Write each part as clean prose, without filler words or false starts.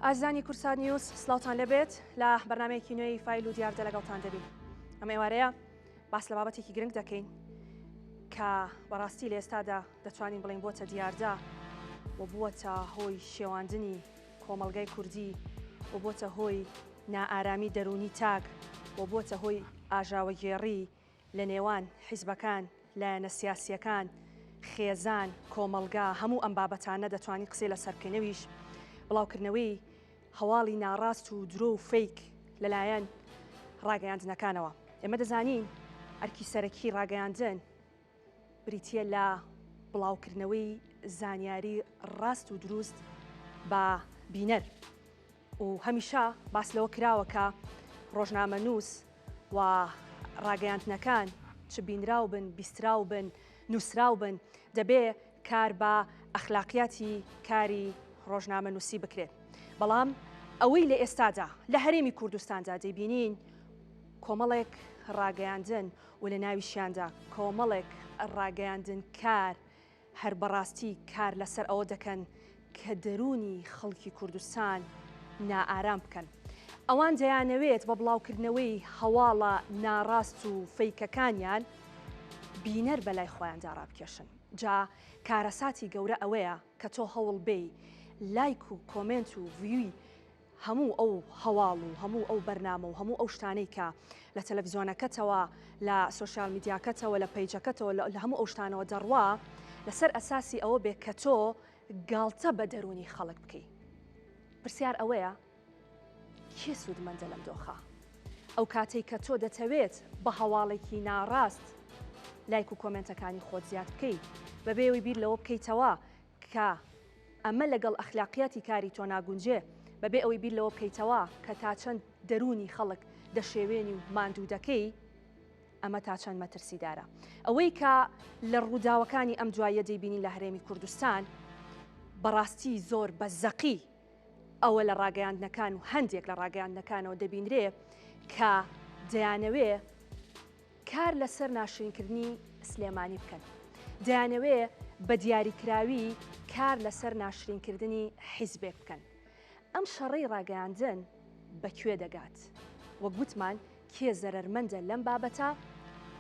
ئازانی کورسان نیوز سلااوان لەبێت لە بەرنمەیەکی نوێی فیل و دیاردە لەگەڵتان دەبین. ئەمە ئێوارەیە باس لە بابەتێکی گرنگ دەکەین کە بەڕاستی لە ئێستادا دەتوانین بڵین بۆتە دیاردە و بووەتە هۆی شێواندنی کۆمەڵگەی کوردی و بۆتە هۆی نائارامی دەرونی تاک و بۆتە هۆی ئاژاوەگێڕی لە نێوان حیزبەکان لایەنە سیاسیەکان خێزان کۆمەلگا هەموو ئەم بابەتانە دەتوانین قسەی لە سەرکردنەویش بڵاوکردنەوەی هەواڵی ناڕاست و درۆ و فەیک لەلایەن ڕاگەیاندنەکانەوە. ئێمە دەزانین ئەرکی سەرەکی ڕاگەیاندن بریتیە لە بڵاوکردنەوەی زانیاری ڕاست و دروست بە بینەر و هەمیشە باس لەوە کراوە کە ڕۆژنامەنووس و ڕاگەیاندنەکان چ بینراو بن بیستراو بن نووسراو بن دەبێ کار بە ئەخلاقیاتی کاری ڕۆژنامەنووسی بکرێت. بەڵام ئەوەی لە ئێستادا لە هەرێمی کوردستاندا دەیبینین کۆمەڵێک ڕاگەیاندن و لە ناویشیاندا کۆمەڵێک ڕاگەیاندن کار هەر بەڕاستی کار لەسەر ئەوە دەکەن کە دەرونی خەڵکی کوردستان نائارام بکەن. ئەوان دەیانەوێت بە بڵاوکردنەوەی هەواڵە ناڕاست و فەیکەکانیان بینەر بەلای خۆیاندا ڕابکێشن. جا کارەساتی گەورە ئەوەیە کە تۆ هەوڵ بێ لایک و کۆمنت و ڤیوی هەموو ئەو هەواڵ و هەموو ئەو بەرنامە و هەموو ئەو شتانەی کە لە تەلەڤیزۆنەکەتەوە لە سۆشیال میدیاکەتەوە لە پەیجەکەتەوە لە هەموو ئەو شتانەوە دەڕوا لەسەر ئەساسی ئەوە بێ کە تۆ گاڵتە بە دەرونی خەڵک بکەی. پرسیار ئەوەیە کێ سوودمەندە لەم دۆخە؟ ئەو کاتێک کە تۆ دەتەوێت بە هەواڵێکی ناڕاست لایک و کۆمنتەکانی خۆت زیاد بکەیت بەبێەوەی بیر لەوە بکەیتەوە کە ئەمە لەگەڵ ئەخلاقیاتی کاری تۆ ناگونجێ بەبێ ئەوەی بیر لەوە بکەیتەوە کە تا چەند دەرونی خەڵک دەشێوێنی و ماندوو دەکەی ئەمە تا چەند مەترسیدارە. ئەوەی کە لە ڕووداوەکانی ئەم دوایە دەیبینی لە هەرێمی کوردستان بەڕاستی زۆر بە زەقی ئەوە لە ڕاگەیاندنەکان و هەندێک لە ڕاگەیاندنەکانەوە دەبینرێ کە دەیانەوێ کار لەسەر ناشرینکردنی سلێمانی بکەن. دەیانەوێ بە دیاریکراوی کار لەسەر ناشرینکردنی حیزبێک بکەن. ئەم شەڕەی ڕاگەیاندن بەکوێ دەگات؟ وەک گوتمان کێ زەرەرمەندە لەم بابەتە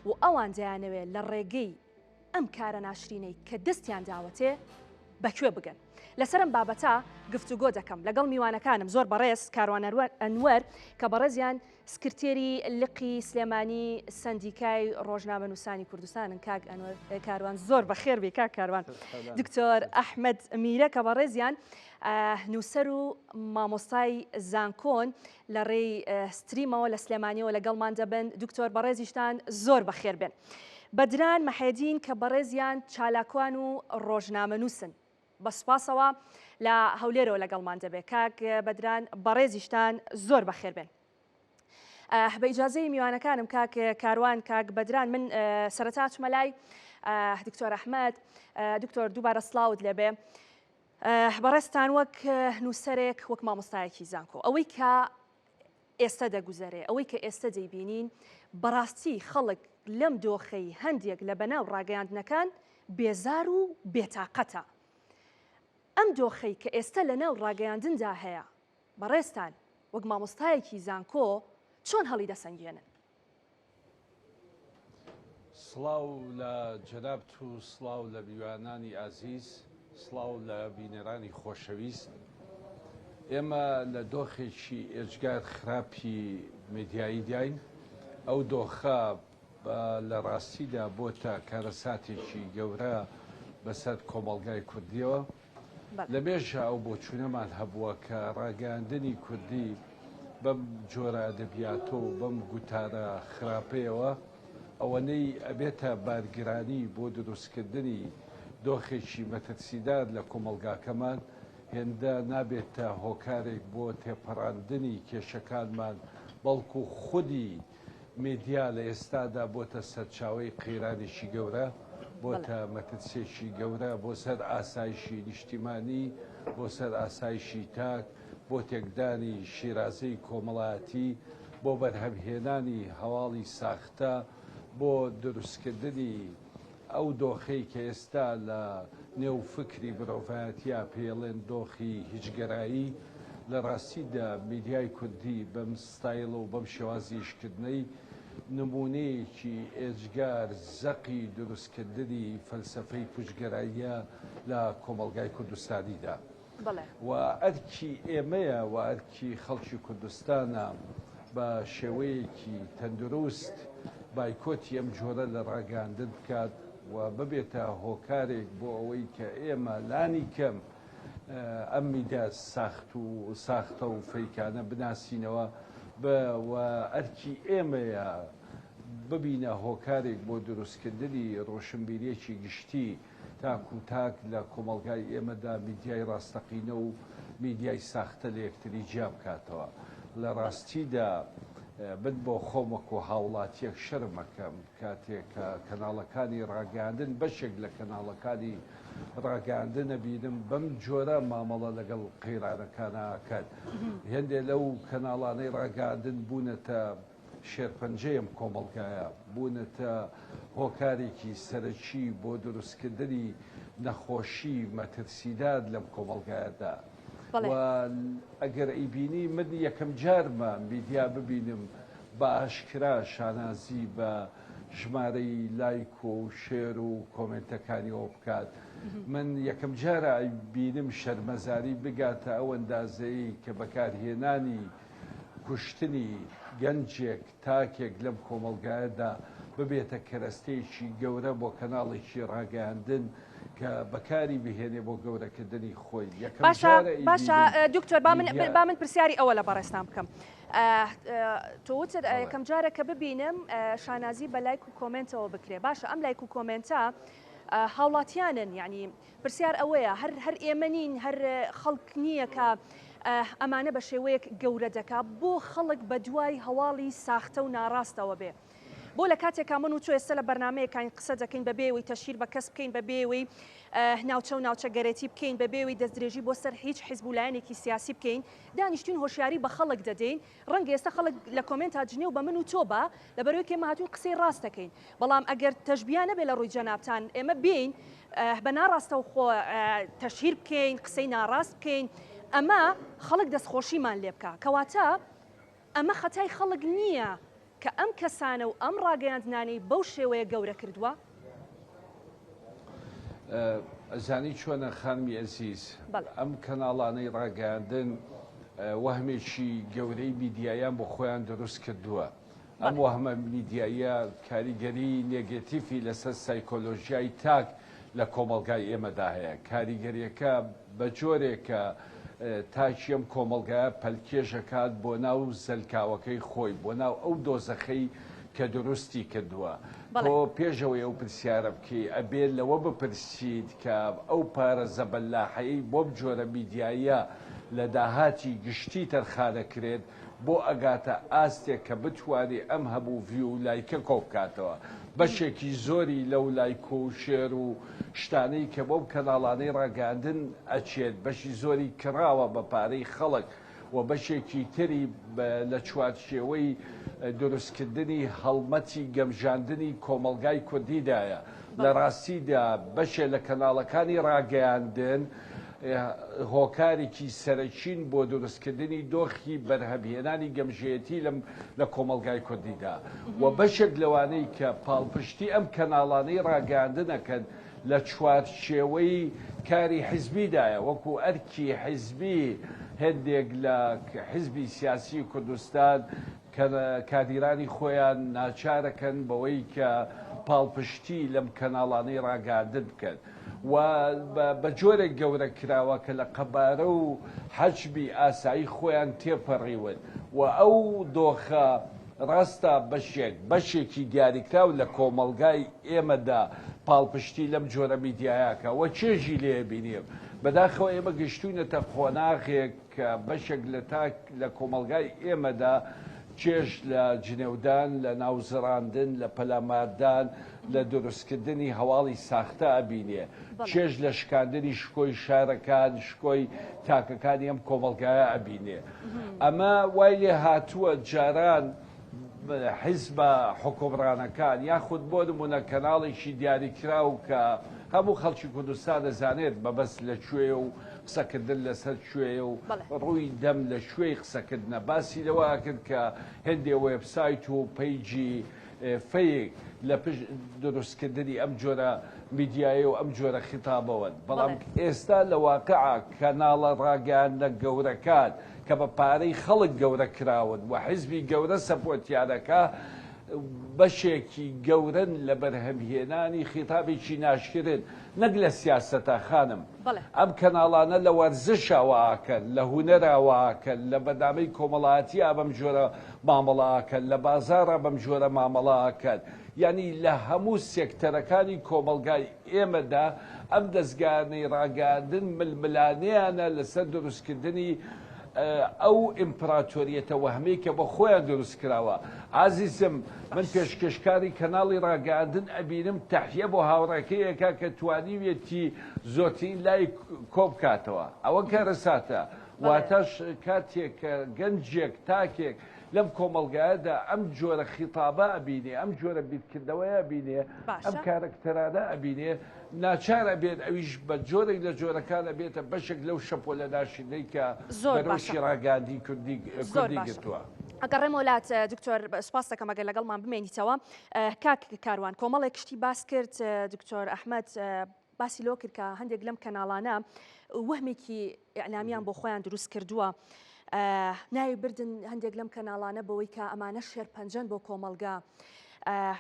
و ئەوان دەیانەوێت لە ڕێگەی ئەم کارە ناشرینەی کە دەستیان داوەتێ بەکوێ بگەن. لەسەر ئەم بابەتە گفتوگۆ دەکەم لەگەڵ میوانەکانم زۆر بەڕێز کاروان ئەنوەر کە بەڕێزیان سکرتێری لقی سلێمانی سەندیکای ڕۆژنامەنووسانی کوردستانن. کاک کاروان زۆر بەخێر بێ کاک کاروان. دکتۆر ئەحمەد میرە کە بەڕێزیان نووسەر و مامۆستای زانکۆن لە ڕێی ستریمەوە لە سلێمانیەوە لەگەڵمان دەبن. دکتۆر بەڕێزیشتان زۆر بەخێر بێن. بەدران مەحێدین کە بەڕێزیان چالاکوان و ڕۆژنامەنووسن. بە سوپاسەوە لە هەولێرەوە لەگەڵمان دەبێت. کاک بەدران بەڕێزیشتان زۆر بەخێر بێن. بە ئیجازەی میوانەکانم کاک کاروان کاک بەدران من سەرەتا چمە لای دکتۆر ئەحمەد. دکتۆر دووبارە سڵاوت لێبێ. بەڕێستان وەک نووسەرێک وەک مامۆستایەکی زانکۆ ئەوەی کە ئێستا دەگوزارێ ئەوەی کە ئێستا دەیبینین بەڕاستی خەڵک لەم دۆخەی هەندێک لە بەناو ڕاگەیاندنەکان بێزار و بێتاقەتە. ئەم دۆخەی کە ئێستا لە ناو ڕاگەیاندندا هەیە بەڕێستان وەک مامۆستایەکی زانکۆ چۆن هەڵی دەسەنگێنن؟ سڵاو لە جەنابت و سڵاو لە میوانانی ئازیز، سڵاو لە بینەرانی خۆشەویست. ئێمە لە دۆخێکی ئێجگار خراپی میدیایی داین. ئەو دۆخە لە ڕاستیدا بۆتە کارەساتێکی گەورە بەسەر کۆمەڵگای کوردیەوە. لە بێژە ئەو بۆچوونەمان هەبووە کە ڕاگەاندنی کوردی بەم جۆرە ئەدەبیاتۆ و بەم گوتارە خراپەیەوە ئەوەنەی ئەبێتە بارگرانی بۆ دروستکردنی دۆخێکی مەترسیدار لە کۆمەڵگاکەمان هێندە نابێتە هۆکارێک بۆ تێپەڕاندنی کێشەکانمان، بەڵکو خودی میدیا لە ئێستادا بۆتە سەرچاوەی قەیرانێکی گەورە، بۆتە مەترسێکی گەورە بۆ سەر ئاسایشی نیشتیمانی، بۆ سەر ئاسایشی تاک، بۆ تێکدانی شیرازەی کۆمەڵایەتی، بۆ بەرهەمهێنانی هەواڵی ساختە، بۆ دروستکردنی ئەو دۆخەی کە ئێستا لە نێو فکری مرۆڤایەتیە پێڵێن دۆخی هیچگەرایی. لە ڕاستیدا میدیای کوردی بەم ستایڵ و بەم شێوازیشکردنەی نمونەیەکی ئێجگار زەقی دروستکردنی فەلسەفەی پشتگەراییە لە کۆمەلگای کوردستانیدا. و ئەرکی ئێمەیە و ئەرکی خەڵکی کوردستانە بە شێوەیەکی تەندروست بایکۆتی ئەم جۆرە لە ڕاگەاندن بکات و ببێتە هۆکارێک بۆ ئەوەی کە ئێمە لانی کەم ئەم میدیا ساختە و فەیکانە بناسینەوە و ئەرکی ئێمەیە ببینە هۆکارێک بۆ دروستکردنی ڕۆشنبیریەکی گشتی تاکو تاک لە کۆمەلگای ئێمەدا میدیای ڕاستەقینە و میدیای ساختە لە یەکتری جیا بکاتەوە. لە ڕاستیدا بن بۆ خۆمەکو هاوڵاتیەک شەرمەکەم کاتێک کە کەناڵەکانی ڕاگەاندن بەشێک لە کەناڵەکانی ڕاگەاندنە بینم بەم جۆرە مامەڵە لەگەڵ قەیرانەکانەکەن. هێندێ لەو کەناڵانەی ڕاگەاندن بوونەتە شێرپەنجەیەم کۆمەلگایە، بوونەتە هۆکارێکی سەرەکی بۆ دروستکردنی نەخۆشی مەترسیداد لەم کۆمەلگایەدا. و ئەگەر ئەیبینی من یەکەم جارمە میدیا ببینم بە ئاشکرا شانازی بە ژمارەی لایک و شێر و کۆمنتەکانیەوە بکات. من یەکەم جارە بینم شەرمەزاری بگاتە ئەو ئەندازەیە کە بەکارهێنانی کوشتنی گەنجێک تاکێک لەم کۆمەلگایەدا ببێتە کەرەستەیەکی گەورە بۆ کەناڵێکی ڕاگەاندن کە بەکاری بهێنێ بۆ گەورەکردنی خۆی. باشە دکتۆر با من پرسیاری ئەوە لە بەڕێستان بکەم. تۆوتت یەکەم جارە کە ببینم شانازی بە لایک و کۆمنتەوە بکرێ. باشە ئەم لایک و کۆمنتە هاوڵاتیانن، یعنی پرسیار ئەوەیە هەر ئێمە نین، هەر خەڵک نییە کە ئەمانە بە شێوەیەک گەورە دەکا بۆ خەڵک بە دوای هەواڵی ساختە و ناڕاستەوە بێ. بۆ لە کاتێکا من و تۆ ئێستا لە بەرنمەیەکان قسە دەکەین بە بێوەی تەشیر بە کەس بکەین، بە بێوەی ناوچە و ناوچە گەرێتی بکەین، بە بێوەی دەستدرێژی بۆ سەر هیچ حیزب و لایەنێکی سیاسی بکەین، دانیشتین هۆشیاری بە خەڵک دەدەین. ڕەنگە ئێستا خەڵک لە کۆمنت هاجنێ و بە من و تۆ بە لەبەرەوەی ئێمە هاتوین قسەی ڕاست دەکەین. بەڵام ئەگەر تەشبیان نەبێت لە ڕووی جەنابتان ئێمە بین بە ناڕاستە و خۆ تەشهیر بکەین، قسەی ناڕاست بکەین، ئەمە خەڵک دەستخۆشیمان لێ بکە. کەواتە ئەمە خەتای خەڵک نییە کە ئەم کەسانە و ئەم ڕاگەیاندنانەی بەو شێوەیە گەورە کردووە. ئەزانی چۆنە خانمی ئەزیز، ئەم کەناڵانەی ڕاگەاندن وەهمێکی گەورەی میدیایان بۆ خۆیان دروست کردووە. ئەم وەهمە میدیایە کاریگەری نێگەتیفی لەسەر سایکۆلۆژیای تاک لە کۆمەلگای ئێمەدا هەیە. کاریگەریەکە بە جۆرێکە تاچی ئەم کۆمەلگایە پەلکێژەکات بۆ ناو زەلکاوەکەی خۆی، بۆ ناو ئەو دۆزەخەی کە دروستی کردووە. تۆ پێشەوەی ئەو پرسیارە بکەی ئەبێت لەوە بپرسید کە ئەو پارە زەبەلاحەیە بۆ جۆرە میدیایە لە داهاتی گشتی تەرخانەکرێت بۆ ئەگاتە ئاستێک کە بتوانێ ئەم هەموو ڤیو و لایکە کۆ بکاتەوە. بەشێکی زۆری لەو لایک و شێر و شتانەی کە بۆم کەناڵانەی ڕاگەاندن ئەچێت بەشی زۆری کراوە بە پارەی خەڵک و بەشێکی تری لە چوارچێوەی دروستکردنی هەڵمەتی گەمژاندنی کۆمەلگای کوردیدایە. لە ڕاستیدا بەشێ لە کەناڵەکانی ڕاگەیاندن هۆکارێکی سەرەکین بۆ دروستکردنی دۆخی بەرهەمهێنانی گەمژەیەتی لە کۆمەلگای کوردیدا و بەشێک لەوانەی کە پاڵپشتی ئەم کەناڵانەی ڕاگەاندنەکەن لە چوارچێوەی کاری حیزبیدایە، وەکو ئەرکی حیزبی هەندێک لە حیزبی سیاسی کوردستان کادیرانی خۆیان ناچارەکەن بەوەی کە پاڵپشتی لەم کەناڵانەی ڕاگەاندن بکەن و بە جۆرێک گەورە کراوە کە لە قەبارە و حەجبی ئاسایی خۆیان تێپەڕیون و ئەو دۆخە ڕاستە بەشێکی دیاریکراو لە کۆمەلگای ئێمەدا پاڵپشتی لەم جۆرە میدیایەکە و چێژی لێ بینیم. بەداخەوە ئێمە گەشتوونەتە خۆناغێک کە بەشێک لە کۆمەلگای ئێمەدا چێژ لە جنێودان، لە ناوزڕاندن، لە پەلاماردان، لە دروستکردنی هەواڵی ساختە ئەبینێ، چێژ لە شکاندنی شکۆی شارەکان، شکۆی تاکەکانی ئەم کۆمەلگایە ئەبینێ. ئەمە وای لێ هاتووە جاران حیزبە حکومڕانەکان یاخود بۆ نمونە کەناڵێکی دیاریکراو کە هەموو خەڵکی کوردستان دەزانێت مەبەست لەکوێ و قسەکردن لەسەر کوێ و ڕووی دەم لە شوێی قسەکردنە باسی لەوە کرد کە هێندێ وێبسایت و پەیجی فەیەک لە پشت دروستکردنی ئەم جۆرە میدیایە و ئەم جۆرە خیتابەوەن بەڵام ئێستا لە واقعە کەناڵە ڕاگەیاندنە گەورەکان کە بە پارەی خەڵک گەورە کراون و حیزبی گەورە سەپۆرتیانەکە بەشێکی گەورن لە بەرهەمهێنانی خیتابێکی ناشکرن نەک لە سیاسەتە خانم ئەم کەناڵانە لە وەرزشەوەکەن لە هونەراوەکەن لە بەدامەی کۆمەڵایەتیە بەم جۆرە مامەڵاکەن لە بازارە بەم جۆرە مامەڵاکەن یعنی لە هەموو سێکتەرەکانی کۆمەلگای ئێمەدا ئەم دەستگانەی ڕاگەاندن ململانەیانە لەسەر دروستکردنی ئەو ئیمپراتۆریەتە وەهمەی کە بە خۆیان دروست کراوە عزیزم من پێشکەشکاری کەناڵی ڕاگەاندن ئەبینم تەحیە بۆ هاوڕێکەیەکە کە توانیوێتی زۆرترین لای کۆبکاتەوە ئەوە کارەساتە واتەش کاتێک کە گەنجێک تاکێک لەم کۆمەلگایەدا ئەم جۆرە خیتابە ئەبینێ ئەم جۆرە بیرکردنەوەی ئەبینێ ئەم کارکتەرانە ئەبینێ ناچارە بێت ئەویش بە جۆرێک لە جۆرەکانە بێتە بەشێک لەو شەپۆ لە داشینەی کە بەرەوشی ڕاگاندی کوردی گرتووە. ئەگەڕێم وڵات دکتۆر سپاس دەکەم ئەگەر لەگەڵمان بمێنیتەوە کاک کاروان کۆمەڵێک شتی باس کرد دکتۆر ئەحمەد باسی لۆ کرد کە هەندێک لەم کەناڵانە وەهمێکی ئەعلامیان بۆ خۆیان دروست کردووە ناوی بردن هەندێک لەم کەناڵانە بەوەی کە ئەمانە شێرپەنجەن بۆ کۆمەلگا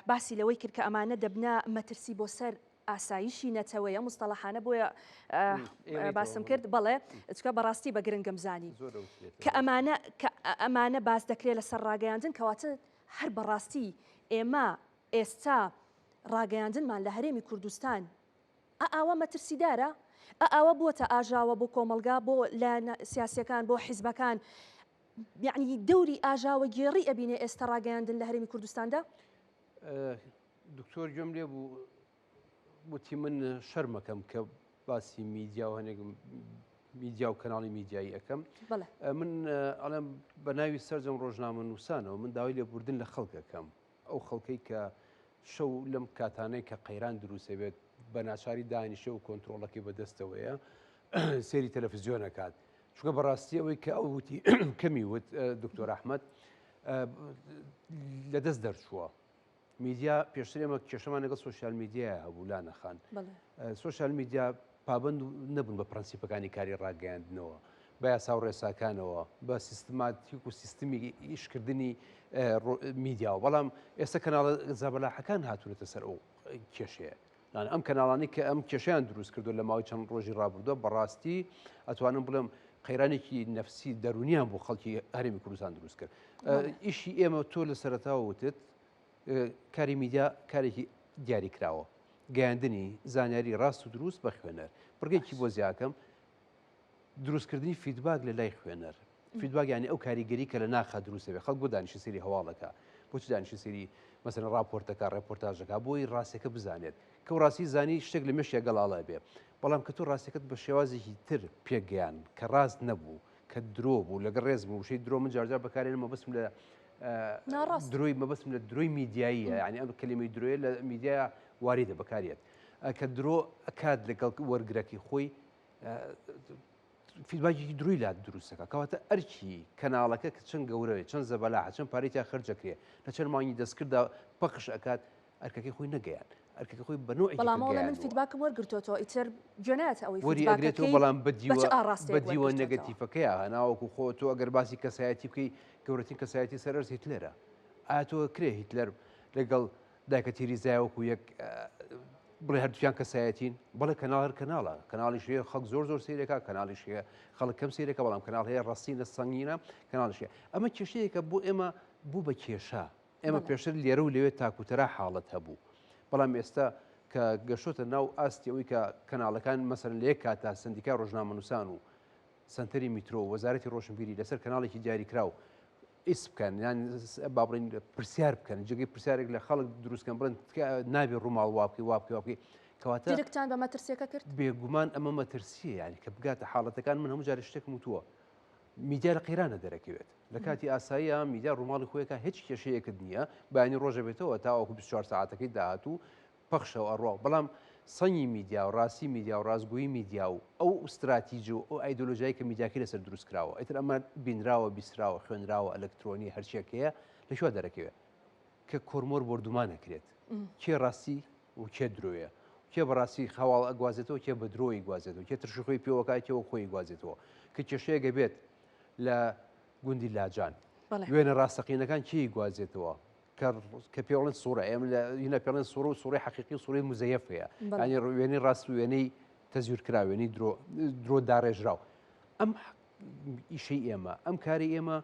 باسی لەوەی کرد کە ئەمانە دەبنا مەترسی بۆ سەر ئاسایشی نەتەوەیە مستەڵەحانە بۆیە باسم کرد بەڵێ چکە بەڕاستی بە گرنگم زانی کە ئەمانە باس دەکرێت لەسەر ڕاگەیاندن کەواتە هەر بەڕاستی ئێمە ئێستا ڕاگەیاندنمان لە هەرێمی کوردستان ئاوا مەترسیدارە ئاوا بووە ئاژاوە بۆ کۆمەلگا بۆ لە سیاسیەکان بۆ حیزبەکان یعنی دەوری ئاژاوە گێڕی ئەبینێ ئێستا ڕاگەیاندن لە هەرێمی کوردستاندا دکتۆر گوێم لێ بوو وتی من شەرمەکەم کە باسی میدیا و هەنێک میدیا و کەناڵی میدیایی ئەەکەم من ئەڵێم بە ناوی سەرجەم ڕۆژنامە نووسانەوە من داوای لێبوردن لە خەڵکەکەم ئەو خەڵکەی کە شەو لەم کاتانەی کە قەیران دروستە بێت بە ناچاری دانیشە و کۆنتترۆڵەکەی بەدەستەوەیە سێری تەلەڤیزیۆنەکات چونکە بەڕاستی ئەوەی کە ئەو وتی کەمی وت دکتۆر ئەحمەد لەدەست دەرچووە میدیا پێشتر ئێمە کێشەمان لەگەڵ سوۆسیال میدیایە هەبوو لا نەخان سوۆسیال میدیا پابند نەبوون بە پرەنسیپەکانی کاری ڕاگەیاندنەوە بە یاسا و ڕێساکانەوە بە سیستماتیک و سیستمی ئیشکردنی میدیاوە بەڵام ئێستا کەناڵە زابەلاحەکان هاتوونەتە سەر ئەو کێشەیە ئەم کەناڵانی کە ئەم کێشیان دروست کردو لە ماوەی چەند ڕۆژی ڕابردووە بەڕاستی ئەتوانم بڵێم قەیرانێکی نەفسی دەرونیان بۆ خەڵکی هەرێمی کوردستان دروست کرد ئیشی ئێمە تۆ لە سەرەتاوە وتت کاری میدیا کارێکی دیاری کراوە گەیاندنی زانیاری ڕاست و دروست بە خوێنەر بڕگەیەکی بۆ زیاکەم دروستکردنی فیدباک لە لای خوێنەر فیدباک یانی ئەو کاریگەری کە لە ناخە دروستە بێ خەڵک بۆ دانیشتنی سەیری هەواڵەکە بۆچی دانیشتنی سەیری مەسەڵەن راپۆرتەکە ڕێپۆرتاژەکە بۆی ڕاستیەکە بزانێت کە ڕاستی زانی شتێک لە مێشیە گەڵاڵە بێ بەڵام کە تۆ ڕاستیەکەت بە شێوازێکی تر پێگەیان کە ڕاست نەبوو کە درۆ بوو لەگەڵ ڕێز بوو شەی درۆ من جارجار بەکارێنمە بەسم لە دروی مەبەستم لە دروی میدیاییە ینی ئەم کلمەی درۆیە لە میدیای واریدە بەکارێت کە درۆ ئەکات لەگەڵ وەرگرەکی خۆی فیدباکی دروی لا دروستەکە کەواتە ئەرکی کەناڵەکە کە چەند گەورەوێت چەند زەبەلاحە چەند پارێکیان خەرجەکرێ لە چەند مانگی دەستکردا پەخش ئەکات ئەرکەکەی خۆی نەگەیان ئەرکەکە خۆی بەنوعی بەڵامەوە من فیدباکم وەرگرتوەوە ئیتر جوێنایەت ئەوەی وەریئەگرێتەوە بەڵام بەدیوە نەگەتیفەکەیە هەناوەکو خۆ تۆ ئەگەر باسی کەسایەتی بکەی گەورەترین کەسایەتی سەرەرز هیتلەرە ئایا تۆ کرێ هیتلەر لەگەڵ دایکە تیریزایەوەکو یەک بڵێ هەردووکیان کەسایەتین بەڵێ کەناڵ هەر کەناڵە کەناڵیش هەیە خەڵک زۆر سیرێکە کەناڵیش هەیە خەڵک کەم سیرێکە بەڵام کەناڵ هەیە ڕاستی لە سەنگینە کەناڵیش هەیە ئەمە کێشەیەکە بۆ ئێمە بوو بە کێشە ئێمە پێشتر لێرە و لەوێ تاکوتەرا حاڵەت هەبوو بەڵام ئێستا کە گەشتە ناو ئاستی ئەوەی کە کەناڵەکان مەسەرەن لە یەک کاتا سندیکای ڕۆژنامەنووسان و سنتەری میترۆ و وەزارەتی ڕۆشنبیری لەسەر کەناڵێکی دیاری کراو ئیس بکەن یان با بڵێن پرسیار بکەن جگەی پرسیارێک لە خەڵک دروستکەن بڵێن نابێ ڕووماڵ وابکەی وابکەی کەواتە دیرکتان بە مەترسیەکە کرد بێگومان ئەمە مەترسیە ینی کە بگاتە حاڵەتەکان من هەموو جارە شتێکم وتووە میدیا لە قەیرانە دەرەکەوێت لە کاتی ئاساییە میدیا ڕووماڵی خۆیەکە هیچ کێشەیەکت نییە بەیانی ڕۆژە بێتەوە تاوەکو 24 ساعتەکەی داهاتوو پەخشەوە ئەڕوا بەڵام سەنگی میدیا و ڕاستی میدیا و ڕازگویی میدیا و ئەو استراتیژی و ئەو ئایدۆلۆژیایی کە میدیاکە لەسەر دروست کراوە ئیتر ئەمە بینراوە بیسراوە خوێنراوە ئەلکترۆنی هەرچیەکەیە لە شوە دەرەکەوێت کە کۆرمۆر بردومانەکرێت کێ ڕاستی و کێ درۆیە کێ بەڕاستی خەواڵ ئەگوازێتەوە کێ بە درۆی گوازێتەوە کێ ترشخۆی پێوەکاتەوە خۆی گوازێتەوە کە کێشەیەگە بێت لە گوندی لاجان وێنە ڕاستەقینەکان چی گوازێتەوە کە پێڵێن سوورە ئێمە هینە پێڵێن سوور و سوورەی حەقیقی سوورەی مزەیەف هەیە ینی وێنەی ڕاست و وێنەی تەزویر وێنەی درۆ داڕێژراو ئەم ئیشەی ئێمە ئەم کاری ئێمە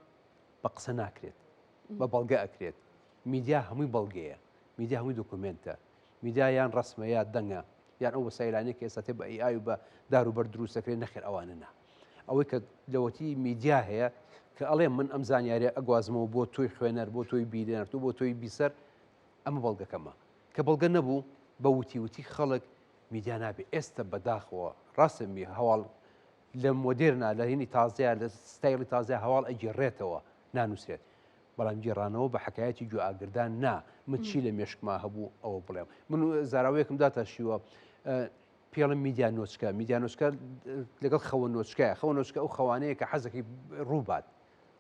بە قسە ناکرێت بە بەڵگە ئەکرێت میدیا هەمووی بەڵگەیە میدیا هەمووی دۆکومنتە میدیا یان ڕسمە یا دەنگە یان ئەو وەسایلانەیە کە ئێستا تێ بە ئای و بە داروبەر دروستەکرێت نەخێر ئەوانە نا ئەوەی کە لەوەتی میدیا هەیە کە ئەڵێ من ئەم زانیاریە ئەگوازمەوە بۆ تۆی خوێنەر بۆ تۆی بیرێنەر تو بۆ تۆی بیسەر ئەمە بەڵگەکەمە کە بەڵگە نەبوو بە وتی خەڵک میدیا نابێت ئێستا بەداخەوە ڕاستمی هەواڵ لە مۆدێرنا لە هینی تازەیە لە ستایلی تازای هەواڵ ئەگیڕێتەوە نانووسێت بەڵام گێڕانەوە بە حکایەتی گوێ ئاگردان نا من چی لە مێشکما هەبوو ئەوە بڵێم من زاراوەیەکم داتاشیوە پێڵم میدیا نۆچکە میدیا نۆچکە لەگەڵ خەوە نۆچکایە خەوە نۆچکە ئەو خەوانەیە کە حەزەکەی ڕووبات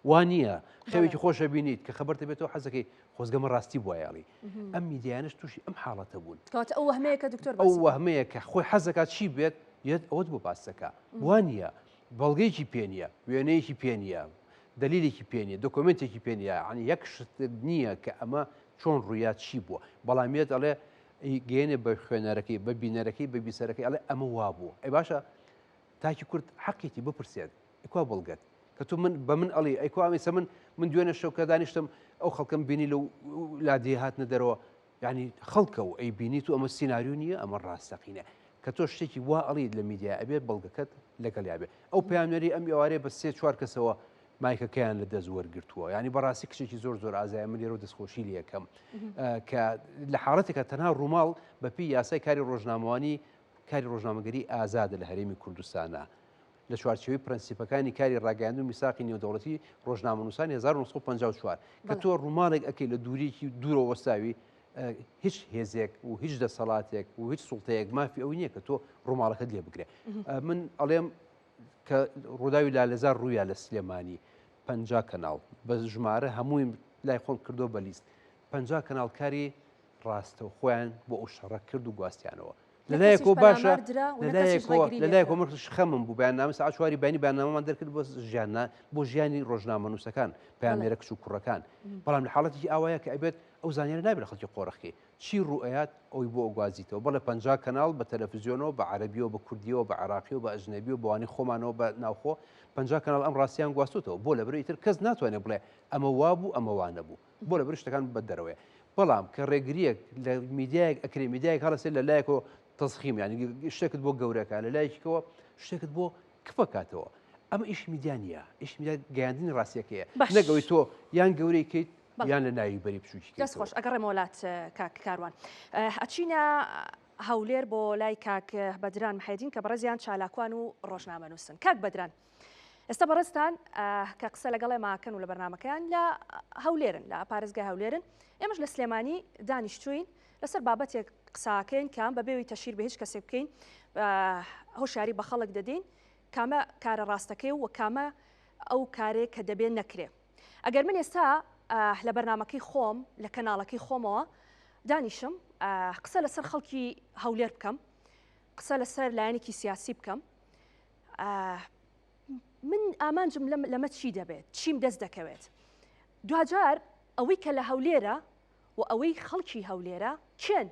وانە خەوێکی خۆشە بینیت کە خەبەر دەبێتەوە حەزەکەی خۆزگەمە ڕاستی بۆیاڵی ئەم میدیانش تووشی ئەم حاڵەتە بوون ئەو وەهمەیە کە دکتۆر ئەو وەهمەیە کە خۆی حەزەکات چی بێت یەت ئەوت بۆ پاسەکە وانە بەڵگەیەکی پێنیە وێنەیەکی پێنیە دلیلێکی پێنیە دۆکۆمنتێکی پێنیە عنی یەک شت نییە کە ئەمە چۆن ڕوویات چی بووە بەڵامیت ئەڵێ گەێنێ بە خوێنەرەکەی بە بینەرەکەی بە بیسەرەکەی ئەڵێ ئەمە وابوو ئەی باشە تاکی کورد حەقێتی بپرسێت ئەکوا بڵگەت کە تو من بە من ئەڵی ئەیکوامیسە من دوێنە شەوکە دانیشتم ئەو خەڵکەم بینی لەو لادێ هاتنە دەرەوە یعنی خەڵکە و ئەی بینیت و ئەمە سینناریو نییە ئەمە ڕاستەقینە کە تۆ شتێکی وا ئەڵیت لە میدیا ئەبێت بەڵگەکەت لەگەڵ یابێت ئەو پەیامنەری ئەم ئێوارەیە بە 3-4 کەسەوە مایکەکەیان لە دەست وەرگرتووە ینی بەڕاستی کشێکی زۆر ئازای من لێرە دەستخۆشی لە یەکەم کە لە حاڵەتێکە تەنها ڕووماڵ بەپی یاسای کاری ڕۆژنامەوانی کاری ڕۆژنامەگەری ئازادە لە هەرێمی کوردستانە لە چوارچێوەی پرەنسیپەکانی کاری ڕاگەیاندن و میساقی نێودەوڵەتی ڕۆژنامەنووسان 1954 کە تۆ ڕووماڵێک ئەکەی لە دووریکی دوورەوە وەستاوی هیچ هێزێک و هیچ دەسەڵاتێک و هیچ سوڵتەیەک مافی ئەو نییە کە تۆ ڕووماڵەکەت لێ بگرێ من ئەڵێم کە ڕووداوی لالەزار ڕوویە لە سلێمانی 50 کەناڵ بە ژمارە هەمووی لای خۆم کردو بە لیست 50 کەناڵکاری ڕاستە و خۆیان بۆ ئەو شەڕە کرد و گواستیانەوە لەلایەکەوە باشە لەلایەکەوە مرش خەمم بوو بەیاننامە ساعت 4 بینی بەیاننامەمان دەرکرد بۆ ژیانی ڕۆژنامەنووسەکان پەیامێرە کچ و کوڕەکان بەڵام لە حاڵەتی ئەوەیە کە ئەبێت ئەو زانیاری نابێت خەڵکی قۆڕەخی چی ڕوئەیات ئەوی بۆ ئۆگوازیتەوە بەڵێ 50 کەناڵ بە تەلەڤیزیۆنەوە بە عەرەبیەوە بە کوردیەوە بە عێراقیەوە بە ئەژنەبی و بەوانی خۆمانەوە بە ناوخۆ 50 کەناڵ ئەم ڕاستیان گواستوتەوە بۆ لەبەرەوەی تر کەس ناتوانێت بڵێ ئەمە وابوو ئەمە وانە بوو بۆ لەبەر شتەکان بە دەرەوەی بەڵام کە ڕێگریەک لە میدیایەک ئەکرێ میدیایەک هەڵەسێت لە لایەکەوە تەسخیم یعنی شتێکت بۆ گەورەکە لە لایەکەوە شتێکت بۆ کفەکاتەوە ئەمە ئیش میدیا نیە ئیش میدیا گەیاندنی ڕاستیەکەیە نەگەوەی تۆ یان گەورەی کەیت یان لە ناوی بەری بچووکی دەست خۆش ئەگەڕێمە وڵات کاروان ئەچینە هەولێر بۆ لای کاک بەدران محەیدین کە بەڕێزیان چالاکوان و ڕۆژنامەنووسن کاک بەدران ئێستا بەڕێستان کە قسە لەگەڵێ ماکەن و لە بەرنامەکەیان لە هەولێرن لە پارێزگای هەولێرن ئێمەش لە سلێمانی دانیشتوین لەسەر بابەتێک قساکەین کام بەبێەوەی تەشیر بە هیچ کەسێک بکەین هۆشیاری بە خەڵک دەدەین کامە کارە ڕاستەکەی و کامە ئەو کارێک کە دەبێت نەکرێ ئەگەر من ئێستا لە بەرنامەکەی خۆم لە کەناڵەکەی خۆمەوە دانیشم قسە لەسەر خەڵکی هەولێر بکەم قسە لەسەر لایەنێکی سیاسی بکەم من ئامانجم لەمە چی دەبێت چیم دەست دەکەوێت دوجار ئەوەی کە لە هەولێرە و ئەوەی خەڵکی هەولێرە چێن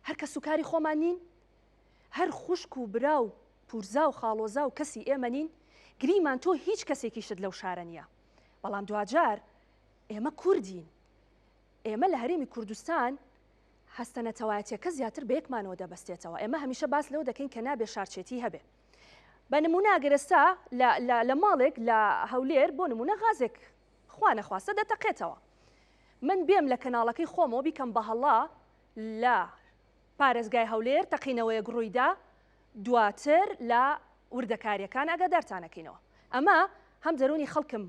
هەر کە سوکاری خۆمان نین هەر خوشک و برا و پورزا و خاڵۆزا و کەسی ئێمە نین گریمان تۆ هیچ کەسێکیشت لەو شارە نییە بەڵام دوجار ئێمە کوردین ئێمە لە هەرێمی کوردستان هەستەنەتەوایەتیەکە زیاتر بە یەکمانەوە دەبەستێتەوە ئێمە هەمیشە باس لەو دەکەین کە نابێ شارچێتی هەبێ بە نمونە ئەگەر ئێستا لە ماڵێک لە هەولێر بۆ نمونە غازێک خوا نەخواستە دەتەقێتەوە من بێم لە کەناڵەکەی خۆمەوە بیکەم بە هەڵا لە پارێزگای هەولێر تەقینەوەیەک ڕوویدا دواتر لە وردەکاریەکان ئاگادارتانەکەینەوە ئەمە هەم دەرونی خەڵکم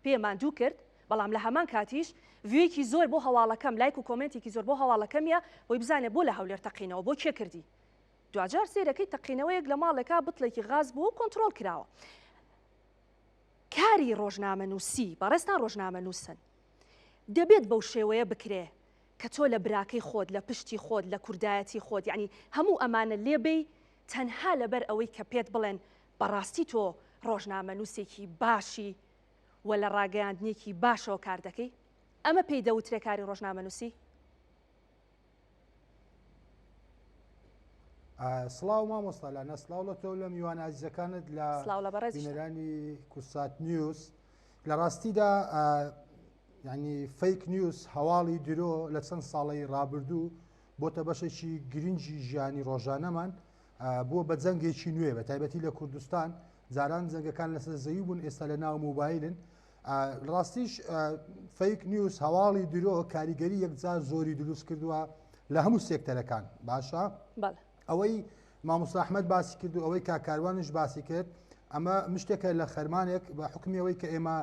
پێمان دوو کرد بەڵام لە هەمان کاتیش ڤیوێکی زۆر بۆ هەواڵەکەم لایک و کۆمنتێکی زۆر بۆ هەواڵەکەمیە بۆی بزانێ بۆ لە هەولێر تەقینەوە بۆ چێ کردی دوجار سیرەکەی تەقینەوەیەک لە ماڵێکا بتڵێکی غاز بوو و کۆنتترۆل کراوە. کاری ڕۆژنامەنووسی بەڕێستان ڕۆژنامەنووسن دەبێت بەو شێوەیە بکرێ کە تۆ لە براکەی خۆت لە پشتی خۆت لە کوردایەتی خۆت یعنی هەموو ئەمانە لێبەی تەنها لەبەر ئەوەی کە پێت بڵێن بەڕاستی تۆ ڕۆژنامەنووسێکی باشی و لە ڕاگەیاندنێکی باشەوە کار دەکەی ئەمە پێی دەوترێ کاری ڕۆژنامەنووسی. سڵاو مامۆستا لە نەسلااو لە تۆ لە میوان ئازیزەکانت لە بینەرانی کورسات نیوز لە ڕاستیدا ینی فیک نیوز هەواڵی درۆ لە چەند ساڵی ڕابردوو بۆتە بەشێکی گرنگی ژیانی ڕۆژانەمان بووە بە جەنگێکی نوێ بە تایبەتی لە کوردستان جاران جەنگەکان لەسەر زەوی بوون ئێستا لە ناو موبایلن ڕاستیش فیک نیوز هەواڵی درۆ کاریگەری یەکجار زۆری دروست کردووە لە هەموو سێکتەرەکان باشە ئەوەی مامۆستا ئەحمەد باسی کرد و ئەوەی کاکاروانش باسی کرد ئەمە مشتێکە لە خەرمانێک بە حکمیەوەی کە ئێمە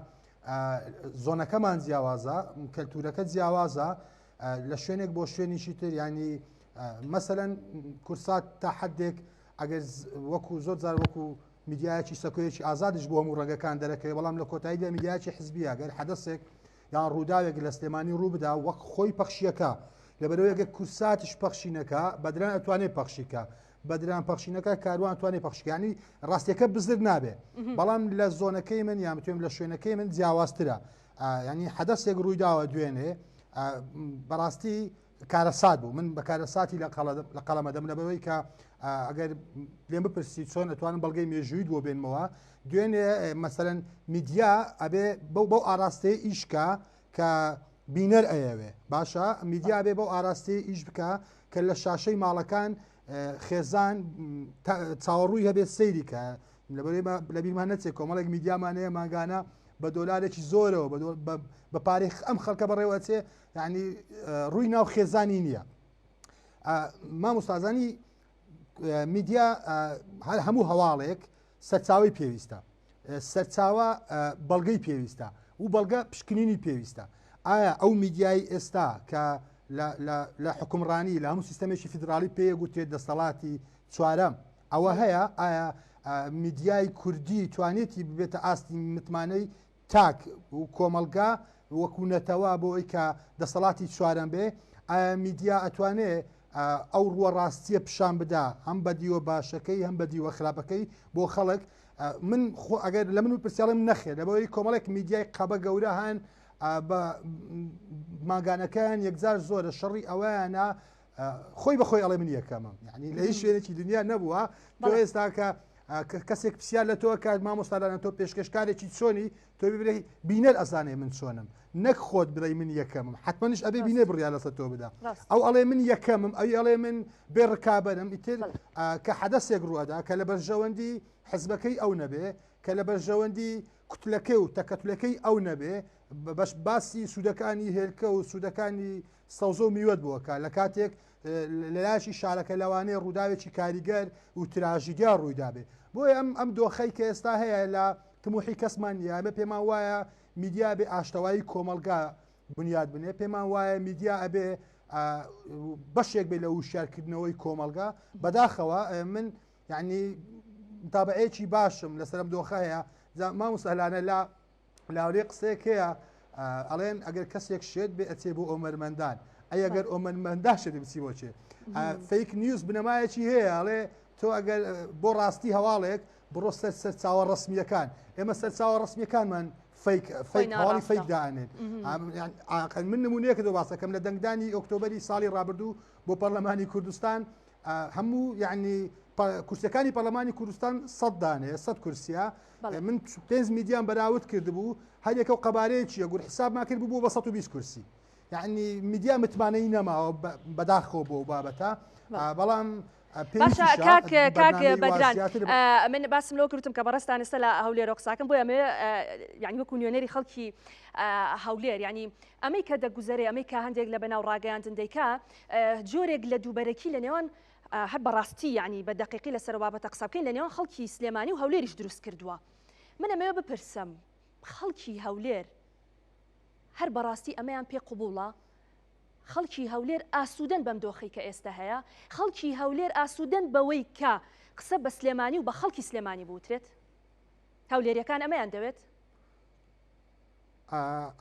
زۆنەکەمان جیاوازە کەلتورەکە جیاوازە لە شوێنێک بۆ شوێنیشی تر ینی مەسەلەن کورسات تا حدێک ئەگەر وەکو زۆر جار وەکو میدیایەکی سەکۆیەکی ئازادش بۆ هەموو ڕێگەکان دەرەکەی بەڵام لە کۆتاییدا میدیایکی حزبیە گەر حەدەسێک یان ڕووداوێک لە سلێمانی ڕوو بدا وەک خۆی پەخشیەکە لەبەرەوەیەگە کورساتش پەخشینەکە بەدران ئەتوانێت پەخشیکە بەدران پەخشینەکە کاروان توانێت پەخشیانی ڕاستیەکە بزر نابێ بەڵام لە زۆنەکەی من یامتوێم لە شوێنەکەی من جیاوازترە ینی حەدەسێک ڕوویداوە دوێنێ بەڕاستی کارەسات بوو من بە کارەساتی لە قەڵەمەدەم لەبەوەی کە ئەگەر لێم بپرسی چۆن ئەتوانم بەڵگەی مێژووی بۆ بێنمەوە دوێنێ مەسەرەن میدیا ئەبێ بەو ئاراستەیە ئیشکە کە بینەر ئەیەوێ باشە میدیا بێ بەو ئاراستەیە ئیش بکە کە لە شاشەی ماڵەکان خێزان چاوەڕووی هەبێت سەیری کە لە بیرمان نەچێت کۆمەڵێک میدیامانەیە ماگانە بە دۆلارێکی زۆرەوە بە پارێک ئەم خەڵکە بەڕێوەچێ یعنی ڕووی ناو خێزانی نییە. مامۆستازانی میدیا هەموو هەواڵێک سەرچاوی پێویستە سەرچاوە بەڵگەی پێویستە و بەڵگە پشکنینی پێویستە. ئایا ئەو میدیای ئێستا کە لە حکومڕانی لە هەموو سیستەمێکی فیدراالی پێگوتێت دەسەڵاتی چوارەم ئەوە هەیە ئایا میدیای کوردی توانێتی ببێتە ئاستی متمانەی تاک و کۆمەلگا وەکوونەتەوە بۆ ئەوی کە دەسەڵاتی چوارەم بێ ئایا میدیا ئەتوانێت ئەو ڕووە ڕاستیە پیشان بدا هەم بە دیوە باشەکەی هەم بە دیوە خراپەکەی بۆ خەڵک من ئەگەر لە من و پرسیاڵم نەخێت لەبەوەی کۆمەڵێک میدیای قەبە گەورە هەن بە ماگانەکان یەکجار زۆرە شەڕی ئەوەیانە خۆی بەخۆی ئەڵێ من یەکەمم یعنی لە هیچ شوێنێکی دنیا نەبووە تۆ ئێستا کە کەسێک پرسیار لە تۆ کات مامۆستادانە تۆ پێشکەشکارێکی چۆنی تۆ ببرێ بینەر ئەزانێ من چۆنم نەک خۆت بڵێ من یەکەمم حتممەش ئەبێ بینێ بڕیان لەسەر تۆ بدا ئەو ئەڵێ من یەکەمم ئەوی ئەڵێ من بێ ڕکابەرم ئیتر کە حەدەسێک ڕوەدا کە لە بەرژەوەندی حزبەکەی ئەو نەبێ کە لە بەرژەوەندی کوتلەکەی و تەکەتولەکەی ئەو نەبێ بەش باسی سوودەکانی هێلکە و سوودەکانی سەوزە و میوەت بووەکە لە کاتێک لەلاشی شارەکە لەوانەیە ڕووداوێکی کاریگەر و تراژیدیا ڕوویدابێ بۆیە ئەم دۆخەی کە ئێستا هەیە لە تموحی کەسمان نیامە پێمان وایە میدیا بێ ئاشتەوایی کۆمەلگا بنیاد بنێ پێمان وایە میدیا ئەبێ بەشێک بێ لە وشارکردنەوەی کۆمەلگا بەداخەوە من یعنی متابعەیەکی باشم لەسەرم دۆخە هەیە مامۆستاهلانە لاورێ قسەیەک هەیە ئەڵێن ئەگەر کەسێک شێت بێ ئەچێ بۆ ئۆمەرمەندان ئەگەر ئۆمەرمەندا شێت بچی بۆچێ فیک نیوز بنەمایەکی هەیە ئەڵێ تۆ ئەگەر بۆ ڕاستی هەواڵێک بڕۆ سەرچاوە ڕسمیەکان ئێمە سەرچاوە ڕسمیەکانمان هەواڵی فیک دائنێت من نمونەیەکە دۆ باسەکەم لە دەنگدانی ئۆکتۆبەری ساڵی ڕابردوو بۆ پەرلەمانی کوردستان هەموو یعنی کورسەکانی پەرلەمانی کوردستان 100 دانێ 100 کورسیە من 5 میدیان بەراورد کردبوو هەرێکە و قەبارەیەکی گور حسابمان کرد بوو بە 120 کورسی یعنی میدیا متمانەی نەماوە بەداخەوە بۆ بابەتە بەڵام باشە کاک بەدران من باسم لەوە کردم کە بەڕێستان ئێستا لە هەولێر قساکەم بۆ ئەمێ یعنی وەکو نیۆنەری خەڵکی هەولێر یعنی ئەمەی کە دەگوزەرێ ئەمەی کە هەندێک لە بەناو ڕاگەیاندن دەیکا جۆرێک لە دووبەرەکی لە نێوان هەر بەڕاستی یعنی بە دقیقی لەسەر بابەتە قسە بکەین لە نێوان خەڵکی سلێمانی و هەولێریش دروست کردووە من ئەمەوە بپرسم خەڵکی هەولێر هەر بەڕاستی ئەمەیان پێ قوبوڵە خەڵکی هەولێر ئاسوودەن بەم دۆخی کە ئێستا هەیە خەڵکی هەولێر ئاسوودەن بەوەی کە قسە بە سلێمانی و بە خەڵکی سلێمانی بوترێت هەولێریەکان ئەمەیان دەوێت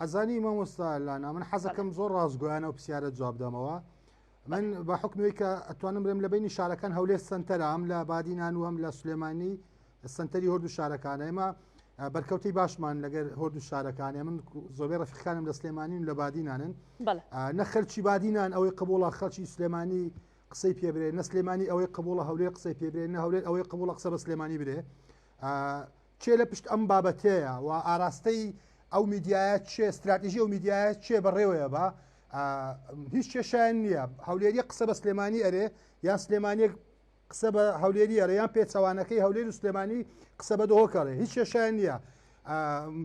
ئەزانی مامۆستا لانا من حەزەکەم زۆر ڕازگویانە و پرسیارە جواب دەمەوە من بە حکمەوەی کە ئەتوانم برم لە بینی شارەکان هەولێر سنتەرە ئەم لە بادینان و ئەم لە سلێمانی سنتەری هۆرد و شارەکانە ئێمە بەرکەوتی باشمان لەگەر هۆرد و شارەکانە من زۆربەی ڕەفیقانم لە سلێمانی و لە بادینانن نە خەلکی بادینان ئەوەی قبوڵە خەڵکی سلێمانی قسەی پێبرێ نە سلێمانی ئەوەی قبوڵە هەولێر قسەی پێبرێ نە هەولێر ئەوەی قبوڵە قسە بە سلێمانی برێ چێ لە پشت ئەم بابەتەیە و ئاراستەی ئەو میدیایە چێ استراتیژی ئەو میدیایە چێ بەڕێوەیە بە هیچ کێشیان نییە هەولێری قسە بە سلێمانی ئەرێ یان سلێمانی قسە بە هەولێری ئەرە یان پێچەوانەکەی هەولێر و سلێمانی قسە بە دۆکەڕێ هیچ کێشیان نییە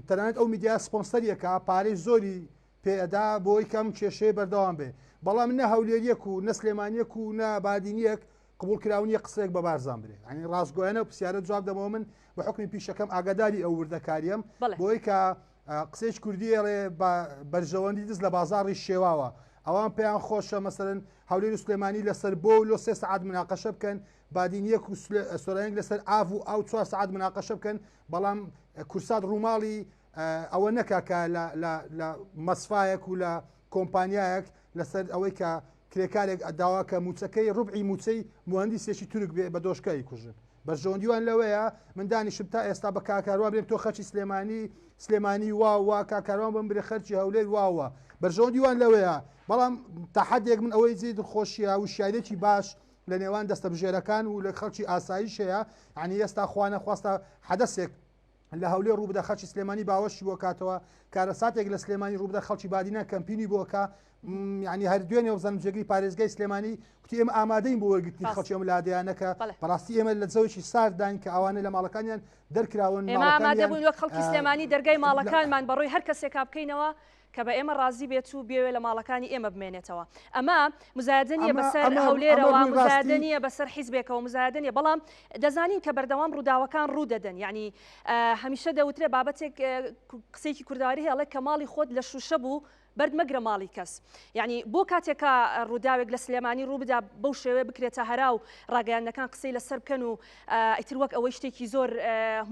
تەنانەت ئەو میدیا سپۆنسەریەکە پارەی زۆری پێدا بۆی کەم کێشەیە بەردەوام بێ بەڵام نە هەولێریەک و نە سلێمانیەک و نە بادینیەک قبول کراونیە قسەیەک بە بارزان برێ ینی ڕاستگۆیانە و پرسیارە جواب دەمەوە من بە حکمی پیشەکەم ئاگاداری ئەو وردەکاریم بۆی کە قسەیش کوردیێڵێ بەرژەوەندی دەست لە بازاڕی شێواوە ئەوان پێیان خۆشە مەسەرن هەولێر و سلێمانی لەسەر بۆ لۆ 3 سعات مناقەشە بکەن بادینیەک و سۆرانگ لەسەر ئاو و ئەو 4 سعات مناقەشە بکەن بەڵام کورسات ڕووماڵی ئەوە نەکاکە لە مەسفایەک و لە کۆمپانیایەک لەسەر ئەوەی کە کرێکارێک داوا کە موچەکەی ڕوبعی موچەی مهندسێکی تورک بە دۆشکایی کوژن بەرژەوەندیوان لەوەیە من دانیشم تا ئێستا بە کاکاروان برێم تۆ خەرچی سلێمانی واوە کاکاروان بم برێ خەرچی هەولێر واوە بەرژەوەندیوان لەوەیە بەڵام تا حدێک من ئەوەی جێ دڵخۆشیە و شایدێکی باش لە نێوان دەستە بژێرەکان و لە خەڵکی ئاساییش هەیە عنی ئێستا خوانە خواستە حەدەسێک لە هەولێر ڕوو بدە خەڵکی سلێمانی باوەشی بۆ کاتەوە کارە ساتێک لە سلێمانی ڕوو بدە خەڵکی بادینە کەمپینی بۆکە ینی هەر دوێنێ وزانم جێگەی پارێزگای سلێمانی کوتی ئێمە ئامادەین بۆ وەرگرتنی خەڵکی ئەم لادەیانەکە بەڕاستی ئێمە لە جەوشی ساردان کە ئەوانە لە ماڵەکانیان دەرکراون ئێمە ئامادە بووین وەک خەڵکی سلێمانی دەرگای ماڵەکانمان بەڕووی هەر کەسێک بکەینەوە کە بە ئێمە ڕازی بێت و بێوێ لە ماڵەکانی ئێمە بمێنێتەوە ئەمە مزایدنیە بەسەر هەولێرەوە مزایدنیە بەسەر حیزبێکەوە مزایدنیە بەڵام دەزانین کە بەردەوام ڕووداوەکان ڕوو دەدەن یعنی هەمیشە دەوترێ بابەتێک قسەیەکی کورداواری هەڵێ کە ماڵی خۆت لە شوشە بوو بەرد مەگرە ماڵی کەس یعنی بۆ کاتێکە ڕووداوێک لە سلێمانی ڕوو بدا بەو شێوێ بکرێتە هەرا و ڕاگەیاندەکان قسەی لەسەر بکەن و ئیتر وەک ئەوەی شتێکی زۆر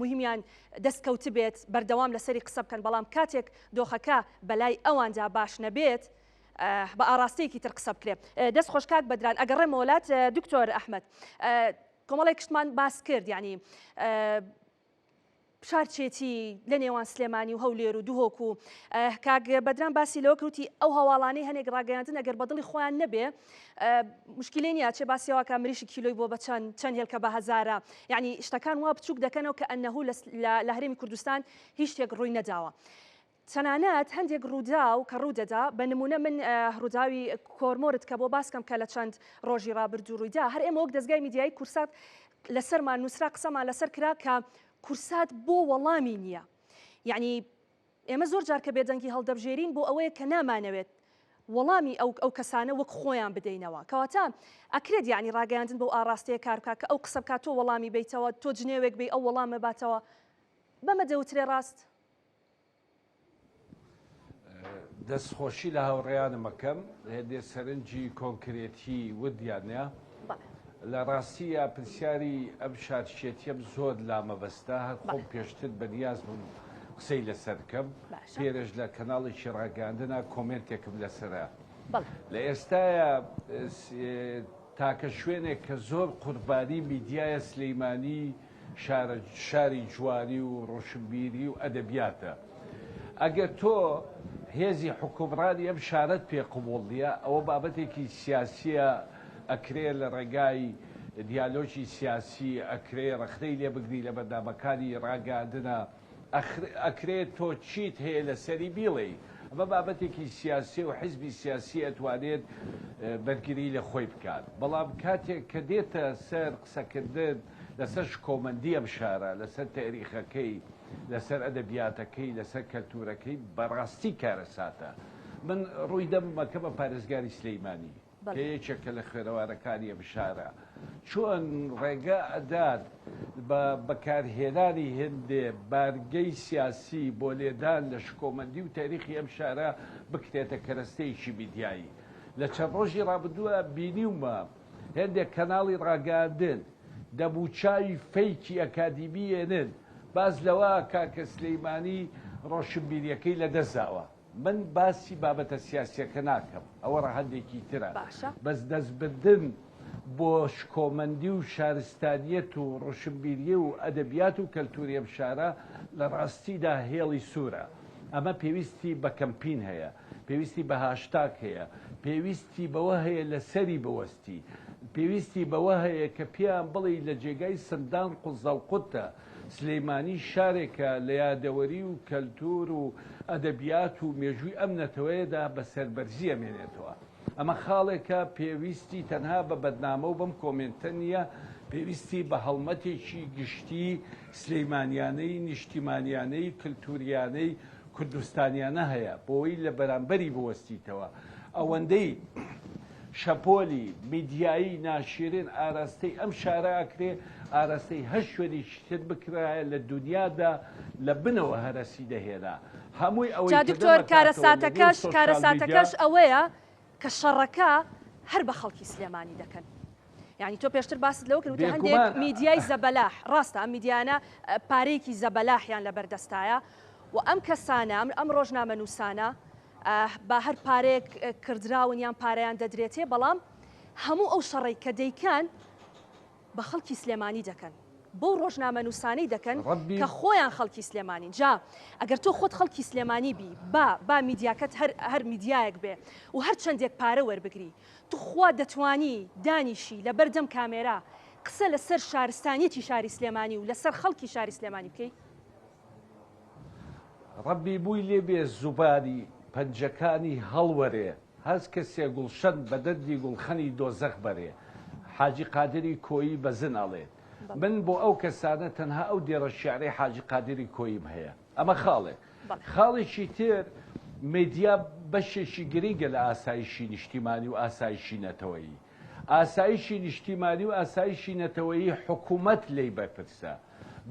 مهمیان دەستکەوت بێت بەردەوام لەسەری قسە بکەن بەڵام کاتێک دۆخەکە بەلای ئەوانجا باش نەبێت بە ئاراستەیەکی تر قسە بکرێت دەست خۆشکات بەدران ئەگەڕێمە وڵات دکتۆر ئەحمەد کۆمەڵی کشتمان باس کرد یعنی شارچێتی لە نێوان سلێمانی و هەولێر و دووهۆک و کاک بەدران باسی لەوە کەوتی ئەو هەواڵانەی هەنێک ڕاگەیاندن ئەگەر بەدڵی خۆیان نەبێ مشکلێن یا چێ باسیەوە کە مریشی کیلۆی بۆ بە چەند هێلکە بە هەزارە یعنی شتەکان وا بچووک دەکەنەوە کە ئەنەهو لە هەرێمی کوردستان هیچ شتێک ڕووی نەداوە تەنانەت هەندێک ڕوودا و کە ڕوودەدا بە نمونە من ڕووداوی کۆرمۆرت کە بۆ باسکەم کە لە چەند ڕۆژی ڕابردوو ڕوویدا هەر ئێمە وەک دەستگای میدیایی کورسات لەسەرمان نووسرا قسەمان لەسەر کرا کە کورسات بۆ وەڵامی نییە یعنی ئێمە زۆر جار کە بێدەنگی هەڵدەبژێرین بۆ ئەوەیە کە نامانەوێت وەڵامی ئەو کەسانە وەک خۆیان بدەینەوە کەواتە ئەکرێت یعنی ڕاگەیاندن بۆ ئاراستەیە کارکە کە ئەو قسە بکات تۆ وەڵامی بیتەوە تۆ جنێوێک بێ ئەو وەڵامە باتەوە بەمە دەوترێ ڕاست دەستخۆشی لە هاوڕێیانمەکەم هێدێ سەرنجی کۆنکرێتی ودیانە لە ڕاستیە پرسیاری ئەم شارچێتیم زۆر لامەبەستا هەر خۆم پێشتر بەنیاز بووم قسەی لەسەر بکەم پێرش لە کەناڵێکی ڕاگەاندنە کۆمنتێکم لەسرە لە ئێستاە تاکە شوێنێک کە زۆر قوربانی میدیایە سلەیمانی شاری جوانی و ڕۆشنبیری و ئەدەبیاتە ئەگەر تۆ هێزی حکومڕانی ئەم شارەت پێ قبوڵیە ئەوە بابەتێکی سیاسیە ئەکرێ لە ڕێگای دیالۆژی سیاسی ئەکرێ ڕخنەی لێ بگری لە بەردامەکانی ڕاگەاندنە ئەکرێت تۆ چیت هەیە لە سەری بیڵێ ئەمە بابەتێکی سیاسی و حیزبی سیاسی ئەتوانێت بەرگری لە خۆی بکات بەڵام کاتێک کە دێتە سەر قسەکردن لەسەر شکۆمەندی ئەم شارە لەسەر تاریخەکەی لەسەر ئەدەبیاتەکەی لەسەر کەلتورەکەی بەڕاستی کارەساتە من ڕووی دەمەکە بە پارێزگاری سلەیمانی یەکێکە لە خوێنەوارەکانی ئەم شارە چۆن ڕێگە ئەدات بە بەکارهێنانی هێندێ بارگەی سیاسی بۆ لێدان لە شکۆمەندی و تاریخی ئەم شارە بکرێتە کەرەستەیەکی میدیایی لە چەند ڕۆژی ڕابردووە بینیومە هێندێک کەناڵی ڕاگەاندن دەبوو چاوی فەیکی ئەکادیمیێنن باز لەوە کاکە سلەیمانی ڕۆشنبیریەکەی لەدەستداوە. من باسی بابەتە سیاسیەکە ناکەم، ئەوە ڕەهەندێکی ترە، بەس دەستبردن بۆ شکۆمەندی و شارستانیەت و ڕۆشنبیریە و ئەدەبیات و کەلتوری ئەم شارە لە ڕاستیدا هێڵی سوورە. ئەمە پێویستی بە کەمپین هەیە، پێویستی بە هاشتاک هەیە، پێویستی بەوە هەیە لەسەری بوەستی، پێویستی بەوە هەیە کە پێیان بڵێ لە جێگای سندان قوزەڵقوتە سلەیمانی شارێکە لە یادەوەری و کەلتور و ئەدەبیات و مێژووی ئەم نەتەوەیەدا بە سەربەرزی ئەمێنێتەوە. ئەمە خاڵێکە پێویستی تەنها بە بەدنامە و بەم کۆمنتە نییە، پێویستی بە هەڵمەتێکی گشتی سلەیمانیانەی نیشتیمانیانەی کللتوریانەی کوردستانیانە هەیە بۆی لە بەرامبەری بوەستیتەوە. ئەوەندەی شەپۆلی میدیایی ناشرین ئاراستەی ئەم شارەکرێ ئاراستەی هەر شوێنێکی تر بکرایە لە دنیادا لە بنەوە هەرەسی دەهێنا. هەمووی ئەوەی دکتۆر کارەساتەکەش ئەوەیە کە شەڕەکە هەر بە خەڵکی سلێمانی دەکەن. یعنی تۆ پێشتر باست لەوە کردوتە هەندێک میدیای زەبەلاح، ڕاستە ئەم میدیانە پارەیەکی زەبەلاحیان لە بەردەستایە و ئەم کەسانە ئەم ڕۆژنامە نووسانە با هەر پارێک کردراون یان پارەیان دەدرێتێ، بەڵام هەموو ئەو شەڕی کە دەیکەن بە خەڵکی سلێمانی دەکەن، بۆ ڕۆژنامە نووسانەی دەکەن کە خۆیان خەڵکی سلێمانین. جا ئەگەر تۆ خۆت خەڵکی سلێمانی بی با میدیاکەت هەر میدیایەک بێ و هەر چەندێک پارە وەربگری، تو خوا دەتوانی دانیشی لە بەردەم کامێرا قسە لەسەر شارستانیەتی شاری سلێمانی و لەسەر خەڵکی شاری سلێمانی بکەی؟ ڕەبی بووی لێبێ زوبانی پەنجەکانی هەڵوەرێ، هەز کەسێ گوڵشەن بە دەردی گوڵخەنی دۆزەخ بەرێ، حاجی قادری کۆیی بەزن ئەڵێ. من بۆ ئەو کەسانە تەنها ئەو دێڕە شیعرەی حاجی قادری کۆییم هەیە. ئەمە خاڵێک. خاڵێکی تر میدیا بەشێکی گرنگە لە ئاسایشی نیشتیمانی و ئاسایشی نەتەوەیی. ئاسایشی نیشتیمانی و ئاسایشی نەتەوەیی حکوومەت لێی بەرپرسە.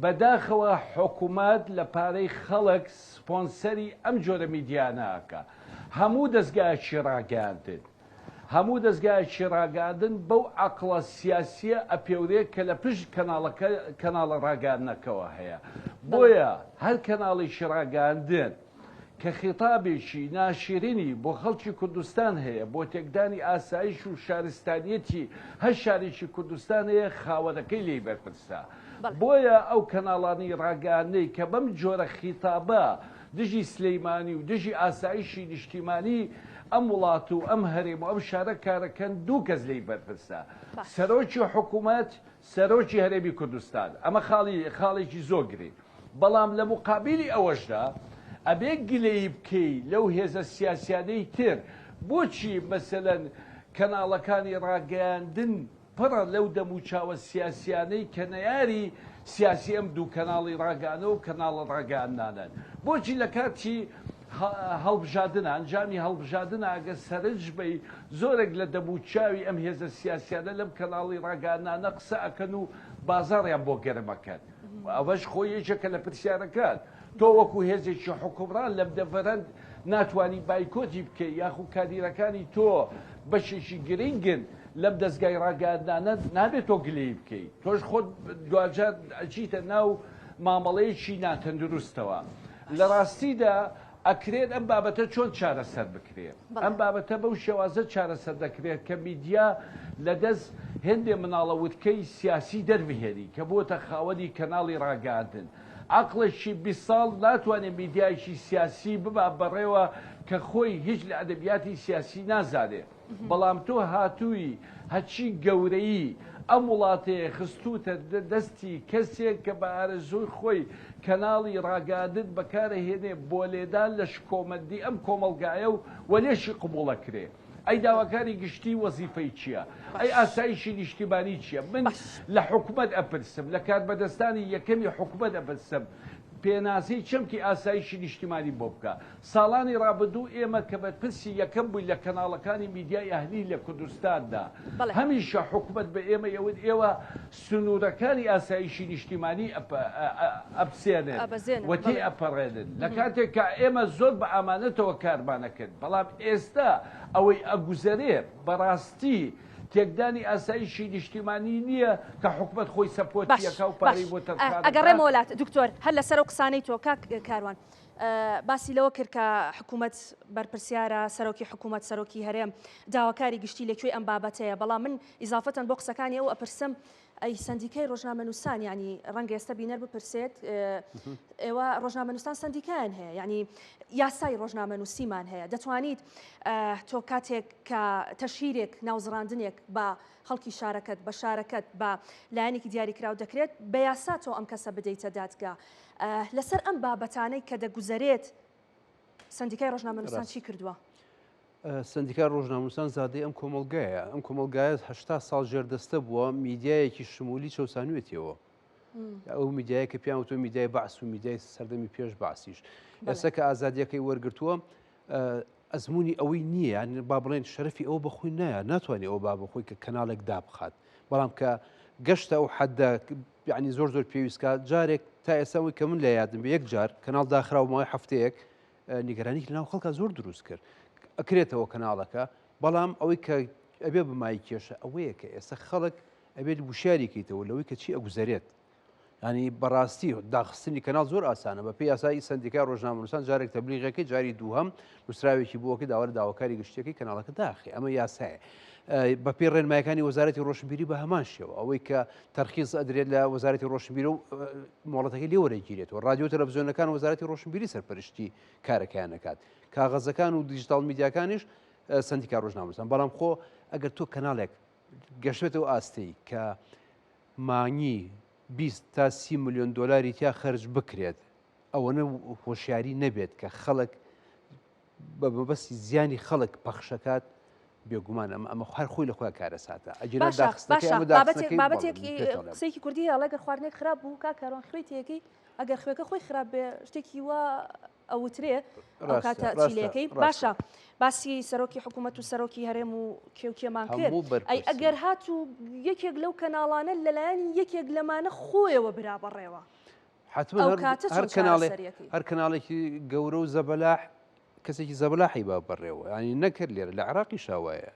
بەداخەوە حکوومەت لە پارەی خەڵک سپۆنسەری ئەم جۆرە میدیانەکە. هەموو دەستگایەکی ڕاگەاندن، هەموو دەستگایەکی ڕاگەاندن بەو عەقڵە سیاسیە ئەپێورێت کە لە پشت کەناڵە ڕاگەاندنەکەەوە هەیە. بۆیە هەر کەناڵێکی ڕاگەاندن کە خیتابێکی ناشرینی بۆ خەڵکی کوردستان هەیە، بۆ تێکدانی ئاسایش و شارستانیەتی هەر شارێکی کوردستان هەیە، خاوەنەکەی لێی بەرپرسە. بۆیە ئەو کەناڵانی ڕاگەاندنەی کە بەم جۆرە خیتابە دژی سلەیمانی و دژی ئاسایشی نیشتیمانی ئەم وڵات و ئەم هەرێم و ئەم شارە کارەکەن دوو کەس لێی بەرپرسە، سەرۆکی حکوومەت، سەرۆکی هەرێمی کوردستان. ئەمە خاڵێکی زۆر گرنگ. بەڵام لە مقابلی ئەوەشدا ئەبێ گلەی بکەی لەو هێزە سیاسیانەی تر. بۆچی مەسەلەن کەناڵەکانی ڕاگەاندن پڕە لەو دەموچاوە سیاسیانەی کە نەیاری سیاسی ئەم دوو کەناڵی ڕاگەانە و کەناڵە ڕاگەاندنانن؟ بۆچی لە کاتی هەڵبژاردنە ئەنجامی هەڵبژاردنە ئەگە سەرنج بی زۆرێک لە دەموچاوی ئەم هێزە سیاسیانە لەم کەناڵی ڕاگەاندنانە قسە ئەکەن و بازاڕیان بۆ گەرمەکەن. ئەوەش خۆی یەکێکە لە پرسیارەکان. تۆ وەکو هێزێکی حکومڕان لەم دەڤەرەند ناتوانی بایکۆتی بکەی، یاخو کادیرەکانی تۆ بەشێکی گرنگن لەم دەستگای ڕاگەاندنانە نابێت تۆ گلەی بکەی. تۆش خۆت دوجار ئەچیتە ناو مامەڵەیەکی ناتەندروستەوە. لە ڕاستیدا ئەکرێت ئەم بابەتە چۆن چارەسەر بکرێت. ئەم بابەتە بەو شێوازە چارەسەر دەکرێت کە میدیا لەدەست هێندێ مناڵە وتکەی سیاسی دەربهێنی کە بۆتە خاوەنی کەناڵی ڕاگەاندن. عقلێکی 20 ساڵ ناتوانێت میدیایکی سیاسی ببا بەڕێوە کە خۆی هیچ لە ئەدەبیاتی سیاسی نازانێت. بەڵام تۆ هاتووی هەچی گەورەیی ئەم وڵاتەیە خستوتە دەستی کەسێک کە بە ئارەزوی خۆی کەناڵی ڕاگەاندن بەکارەهێنێ بۆ لێدان لە شکۆمەندی ئەم کۆمەلگایە و وەلێشی قبوڵەکرێ. ئەی داواکاری گشتی وەزیفەی چییە؟ ئەی ئاسایشی نیشتیمانی چییە؟ من لە حکوومەت ئەپرسم، لە کاربەدەستانی یەکەمی حکوومەت ئەپرسم، پێناسەی چەمکی ئاسایشی نیشتیمانی بۆ بکە ساڵانی ڕابردوو ئێمە کە بەرپرسی یەکەم بووی لە کەناڵەکانی میدیای ئەهلی لە کوردستاندا هەمیشە حکوومەت بە ئێمە ئێوە سنوورەکانی ئاسایشی نیشتیمانی ئەپسێنێن وەتی ئەپەڕێنن لە کاتێک کە ئێمە زۆر بە ئامانەتەوە کارمانەکرد بەڵام ئێستا ئەوەی ئەگوزەرێ بەڕاستی تێکدانی ئاسایشی نیشتیمانی نییە کە حکوومەت خۆی سەپۆتیەکە و پارەی بۆ تەرخان ئەگەڕێمە وڵات دکتۆر هەر لەسەر و قسانەی تۆ کاروان باسی لەوە کرد کە حکوومەت بەرپرسیارە سەرۆکی حکوومەت سەرۆکی هەرێم داواکاری گشتی لەکوێ ئەم بابەتەیە بەڵام من ئیزافەتەن بۆ قسەکانی ئەو ئەپرسم ئەی سندیکای ڕۆژنامەنووسان ینی ڕەنگە ئێستا بینەر بپرسێت ئێوە ڕۆژنامەنووسان سندیکایان هەیە ینی یاسای ڕۆژنامەنووسیمان هەیە دەتوانیت تۆ کاتێک کە تەشیرێک ناوزڕاندنێک بە خەڵکی شارەکەت بە شارەکەت بە لایەنێکی دیاریکراو دەکرێت بە یاسا تۆ ئەم کەسە بدەیتە دادگا لەسەر ئەم بابەتانەی کە دەگوزەرێت سندیکای ڕۆژنامەنووسان چی کردووە؟ سندیکای ڕۆژنامەنووسان زادەی ئەم کۆمەلگایە ئەم کۆمەلگایە 80 ساڵ ژێردەستە بووە میدیایەکی شمولی چەسانوێتیەوە ئەو میدیای کە پیان وتۆ میدیای بەعس و میدیای سەردەمی پێش بەعسیش ئێستا کە ئازادیەکەی وەرگرتووە ئەزمموی ئەوەی نییە یان با بڵێن شەرەفی ئەو بەخۆی نایە ناتوانێت ئەو با بەخۆی کە کەناڵێک دابخات بەڵام کە گەشتە ئەو حەدە ینی زۆر زۆر پێویستکە جارێک تا ئێستاەوەی کە من لە یادم بە یەک جار کەناڵ داخراومەوەی هەفتەیەک نیگەرانی لەناو خەڵکە زۆر دروست کرد ئەکرێتەوە کەناڵەکە بەڵام ئەوەی کە ئەبێ بمای کێشە ئەوەیە کە ئێستا خەڵک ئەبێت وشاریکەیتەوە لەوەی کە چی ئەگوزارێت ینی بەڕاستی داخستنی کەناڵ زۆر ئاسانە بە پێی یاسای سندیکای ڕۆژنامەنووسان جارێک تەبلیغەکەی جاری دووهەم نووسراوێکی بووەکە داوای داواکاری گشتیەکەی کەناڵەکە داخی ئەمە یاسایە بە پێی ڕێنمایەکانی وەزارەتی ڕۆشنبیری بە هەمان شێوە ئەوەی کە تەرخیص ئەدرێت لە وەزارەتی ڕۆشنبیری و مۆڵەتەکەی لێ وەرەگیرێتەوە ڕادیۆ تەلەڤیزیۆنەکان وەزارەتی ڕۆشنبیری سەرپەرشتی کارەکەیان دەکات کاغەزەکان و دیجیتال میدیاکانیش سندیکای ڕۆژنامەنووسان بەڵام خۆ ئەگەر تۆ کەناڵێک گەشتێتەوە ئاستی کە مانگی 20 تا 30 ملیۆن دۆلاری تیا خەرج بکرێت ئەوەنە هۆشیاری نەبێت کە خەڵک بە مەبەستی زیانی خەڵک پەخشەکات بێگومان ئەمە هەر خۆی لە خۆی کارەساتە بابەتێکی قسەیەکی کوردی هەڵەگەر خواردنێک خراپ بوو کا کاروان خوێتیەکەی ئەگەر خوێەکە خۆی خراپ بێ شتێکی وە ئەوترێ ئەو کاتە چیلەکەی باشە باسی سەرۆکی حکوومەت و سەرۆکی هەرێم و کێوکێمان کرد ئەی ئەگەر هات و یەکێک لەو کەناڵانە لەلایەن یەکێک لەمانە خۆیەوە برا بەڕێوە هەر کەناڵێکی گەورە و زەبەلاح کەسێکی زەبەلاحی با بەڕێوە ینی نەکرد لێرە لە عراقی شاوایە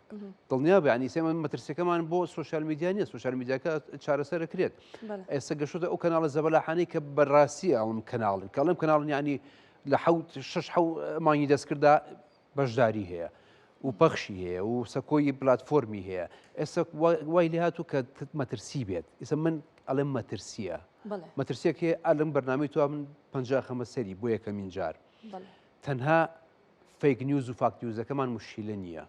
دڵنیا بە ینی سێمە مەترسیەکەمان بۆ سوۆشال میدیا نیە سوۆشال میدیاکە چارەسەرەکرێت ئێستا گەشتە ئەو کەناڵە زەبەلاحانەی کە بەڕاستی ئەوم کەناڵن کە ئەڵێم کەناڵن ینی لە 6 مانگی دەستکردا بەشداری هەیە و پەخشی هەیە و سەکۆی پلاتفۆرمی هەیە ئێستا وای لێ هاتوو کە مەترسی بێت ئێستا من ئەڵێم مەترسیە مەترسیەک هەیە ئەلم بەرنامەی تو من 50 خەمە سەری بۆ یەکەمین جار تەنها فیک نیوز و فاکت نیوزەکەمان مشکلە نییە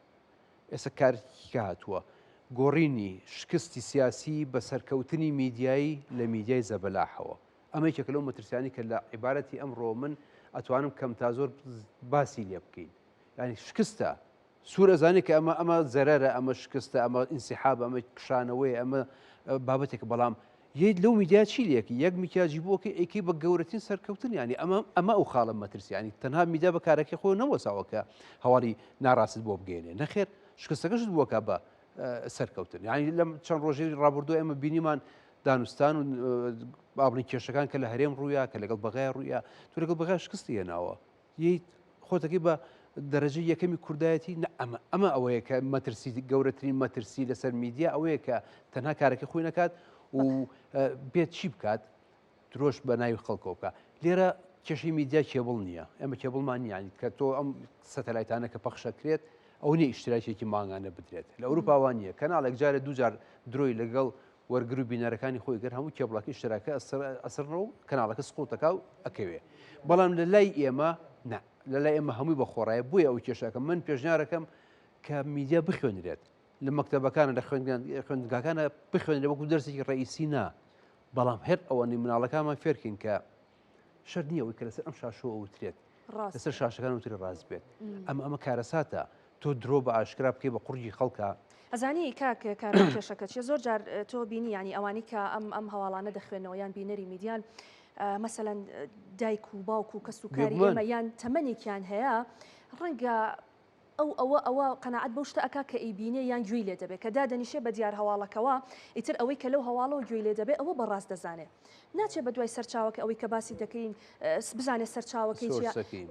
ئێستا کارێکە هاتووە گۆڕینی شکستی سیاسی بە سەرکەوتنی میدیایی لە میدیای زەبەلاحەوە ئەمە یەکێک لەو مەترسیانی کە لە عیبارەتی ئەمڕۆ من ئەتوانم کەم تا زۆر باسی لێ بکەین ینی شکستە سوور ئەزانێت کە ئەمە زەرەرە ئەمە شکستە ئەمە ئینسیحاب ئەمە کشانەوەی ئەمە بابەتێکە بەڵام یەک لەو میدیا چی لێکی یەک میکیاجی بۆکە ئەیکی بە گەورەترین سەرکەوتن ینی ئەمە ئەو خاڵە مەترسیانی تەنها میدیا بە کارێکی خۆی نەوەساوەکە هەواڵی ناڕاست بۆ بگەێنێ نەخێر شکستەکەشت بووەکە بە سەرکەوتن ینی لەم چەند ڕۆژی ڕابردوو ئێمە بینیمان دانوستان و بابڵی کێشەکان کە لە هەرێم ڕوویە کە لەگەڵ بەغای ڕوویە تو لەگەڵ بەغای شکستی هێناوە یەی خۆتەکەی بە دەرەجە یەکەمی کوردایەتی ئەمە ئەوەیە کە مەترسی گەورەترین مەترسی لەسەر میدیا ئەوەیە کە تەنها کارێکی خۆی نەکات و بێت چی بکات درۆژ بە ناوی خەڵکەوە بکە لێرە کێشەی میدیا کێبڵ نییە ئەمە کێبڵمان نیانی کە تۆ ئەم سەتەلایتانە کە پەخشەکرێت ئەو نیە ئیشتراکێکی ماگانە بدرێت لە ئەوروپاوان نییە کەناڵێک جارە دووجار درۆی لەگەڵ وەرگر و بینەرەکانی خۆی گەر هەموو کێبڵاکی شتراکە ئەسڕە و کەناڵەکە سقوتەکە و ئەکەوێ بەڵام لە لای ئێمە نه لە لای ئێمە هەمووی بە خۆڕایە بووە ئەو کێشەکە من پێشنیارەکەم کە میدیا بخوێنرێت لە مەکتەبەکانە لە خوێندگاکانە بخوێنرێت وەکو دەرسێکی ڕئیسی نا بەڵام هێر ئەوەنی مناڵەکانمان فێرکەین کە شەر نییە ئەوەی کە لەسەر ئەم شاشۆ ئەوترێت لەسەر شاشەکان وتری ڕاست بێت ئەمە کارەساتە تۆ درۆ بە ئاشکرا بکەی بە قوڕی خەڵکە ئەزانی کاک کار کێشەکە چێ زۆر جار تۆ بینی ینی ئەوانی کە ئەم هەواڵانە دەخوێنەوە یان بینەری میدیان مەسەلەن دایک و باوک و کەس و کاری ئێمە یان تەمەنێکیان هەیە ڕەنگە ئەوە قەناعەت بەو شتە ئەکا کە ئەیبینێ یان گوێی لێ دەبێت کە دادەنیشێ بە دیار هەواڵەکەەوە ئیتر ئەوەی کە لەو هەواڵەوە گوێی لێ دەبێت ئەوە بەڕاست دەزانێت ناچێت بە دوای سەرچاوەکە ئەوەی کە باسی دەکەین بزانێت سەرچاوەکەی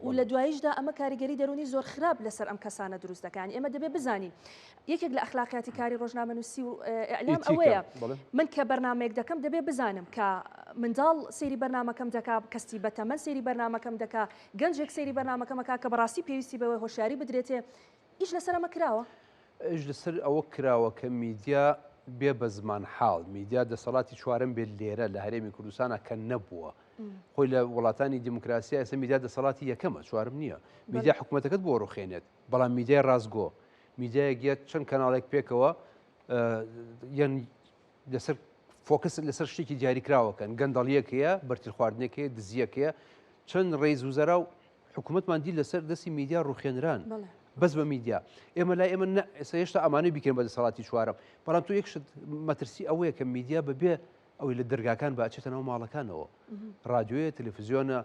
و لە دوایشدا ئەمە کاریگەری دەرونی زۆر خراپ لەسەر ئەم کەسانە دروست دەکەن ئێمە دەبێت بزانین یەکێک لە ئەخلاقیاتی کاری ڕۆژنامەنووسی و ئەعلام ئەوەیە من کە بەرنامەیەک دەکەم دەبێت بزانم کە منداڵ سەیری بەرنامەکەم دەکا کەستی بەتەمەن سەیری بەرنامەکەم دەکا گەنجێک سەیری بەرنامەکەمەکە کە بەڕاستی پێویستی بەوەی هۆشیاری بدرێتێ ئیش لەسەر ئەمە کراوە ئیش لەسەر ئەوە کراوە کە میدیا بێ بە زمان حاڵ میدیا دەسەڵاتی چوارەم بێت لێرە لە هەرێمی کوردستانە کە نەبووە خۆی لە وڵاتانی دیموکراسی ئێستا میدیا دەسەڵاتی یەکەمە چوارم نییە میدیا حکوومەتەکەت بۆ ڕوخێنێت بەڵام میدیای ڕاستگۆ میدیایەک یەک چەند کەناڵێک پێکەوە یان لەسەر فۆکس لەسەر شتێکی دیاریکراوەکەن گەندەڵیەکەیە بەرتیل خواردنێکەیە دزیەکەیە چەند ڕێز وزەرا و حکوومەتمان دی لەسەر دەستی میدیا ڕوخێنران بەس بە میدیا ئێمە لای ئێمە ئێستا هێشتا ئەمانەی بیکەن بە دەسەڵاتی چوارم بەڵام تۆ یەکشت مەترسی ئەوەیە کە میدیا بەبێ ئەوەی لە دەرگاکان بچێتەوە ماڵەکانەوە ڕادیۆیە تەلەڤیزیۆنە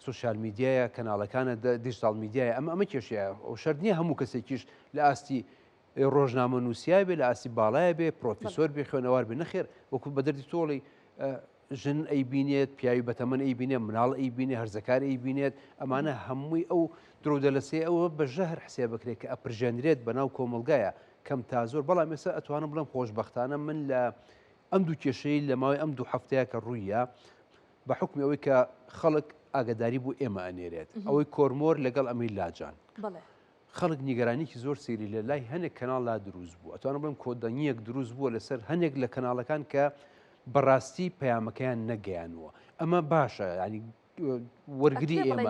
سوشال میدیایە کەناڵەکانە دیجیتال میدیایە ئەمە کێشەیە ئەو شەرت نییە هەموو کەسێکیش لە ئاستی ڕۆژنامە نووسیا بێ لە ئاستی باڵایە بێ پرۆفیسۆر بێ خوێنەوار بێ نەخێر وەکو بە دەردی تۆڵی ژن ئەیبینێت پیاوی بەتەمەن ئەیبینێت مناڵ ئەیبینێ هەرزەکار ئەیبینێت ئەمانە هەمووی ئەو درۆدەلەسێ ئەوە بەژە هەر حسێ بکرێت کە ئەپرژێنرێت بەناو کۆمەلگایە کەم تا زۆر بەڵام ئێستا ئەتوانم بڵم خۆشبەختانە من لە ئەم دوو کێشەی لە ماوەی ئەم دوو هەفتەیە کە ڕوویە بە حکمی ئەوەی کە خەڵک ئاگداری بوو ئێمە ئەنێرێت ئەوەی کۆرمۆر لەگەڵ ئەمەی لاجان خەڵک نیگەرانێکی زۆر سێری لە لای هەنێک کەناڵ لا دروست بوو ئەتوانم بڵم کۆدەنیەک دروست بووە لەسەر هەنێک لە کەناڵەکان کە بەڕاستی پەیامەکەیان نەگەیانوە ئەمە باشە ینی وەرگری ئێمە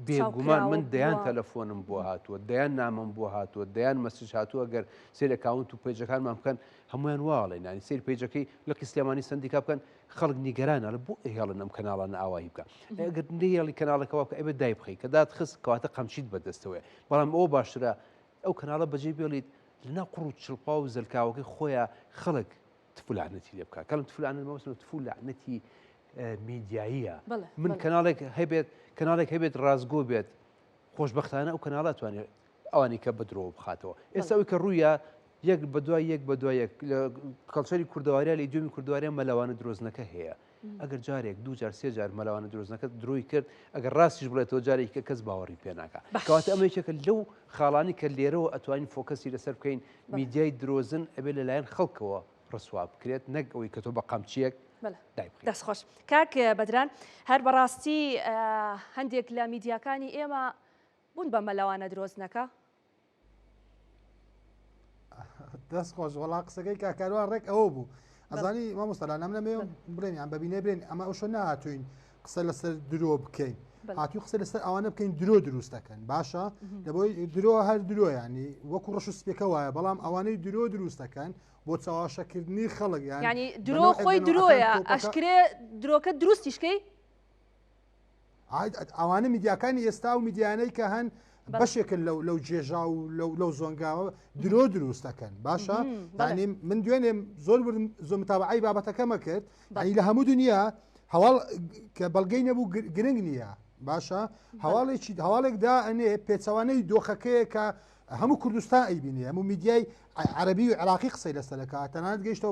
بێگومان من دەیان تەلەفۆنم بۆ هاتووە دەیان نامم بۆ هاتووە دەیان مەسج هاتووە گەر سێر ئەکاونت و پێیجەکانمان بکەن هەمویان واڵێن ینی سێر پێیجەکەی لە قیسلێمانی سندیکا بکەن خەڵک نیگەرانە لە بۆ هێڵن ئەم کەناڵانە ئاوایی بکە ئەگەر نهێڵی کەناڵەکەەوە بکە ئەبێ دای بخەی کە داد خست کەواتە قەمچیت بەدەستەوەی بەڵام ئەوە باشترە ئەو کەناڵە بەجێ بێڵیت لەناو قوڕ و چڵپا و زەلکاوەکەی خۆیان خەڵک تفولانەتی لێ بکە کەڵم تفولانە مەوەسن تفولانەتی میدیاییە من کەناڵێک هەبێت ڕازگۆ بێت خۆشبەختانە ئەو کەناڵات توانێت ئەوانی کە بەدرۆ بخاتەوە ئێستا ئەوی کە ڕوویە یەک بەدوای یەک بەدوای یەک لە کەڵچەری کوردەواریا لە دومی کوردواریا مەلەوانە درۆزنەکە هەیە ئەگەر جارێک دوو جار سێ جار مەلەوانە درۆزنەکە دروی کرد ئەگەر ڕاستیش بڵێتەوە جارێککە کەس باوەڕی پێ ناکە کەواتە ئەمە یەکێکە لەو خاڵانی کە لێرەوە ئەتوانین فۆکەسی لەسەر بکەین میدیای درۆزن ئەبێ لەلایەن خەڵکەوە ڕسوا بکرێت نەک ئەوەی کە تۆ بە قەمچیەک دەستخۆش کاک بەدران هەر بەڕاستی هەندێک لە میدیاکانی ئێمە بوون بە مەلەوانە درۆزنەکە دەستخۆش وەڵا قسەکەی کاکاروان ڕێک ئەوە بوو ئەزانی مامۆستالا نام نەمێ بڵێنیان بەبینێ برێن ئەمە ئەوشە نهاتوین قسە لەسەر درۆ بکەین هاتوو قسە لەسەر ئەوانە بکەین درۆ دروست دەکەن باشە لەبۆی درۆ هەر درۆ ینی وەکو ڕەش و سپێکە وایە بەڵام ئەوانەی درۆ دروست دەکەن بۆ چاواشەکردنی خەڵک ینی درۆ خۆی درۆیە ئەشکرێ درۆکە دروستیشکەی ئەوانە میدیاکانی ئێستا و میدیانەی کە هەن بەشێکن لەو جێژا و لەو زۆنگاوە درۆ دروست دەکەن باشە ینی من دوێنێ زۆر متابعی بابەتەکەمە کرد ینی لە هەموو دنیا هەواڵ کە بەڵگەی نەبوو گرنگ نییە باشە هەواڵێکدا ئەنێ پێچەوانەی دۆخەکەیە کە هەموو کوردستان ئەیبینێ هەموو میدیای عەرەبی و عێراقی قسەی لەسەر دەکات تەنانەت گەیشتە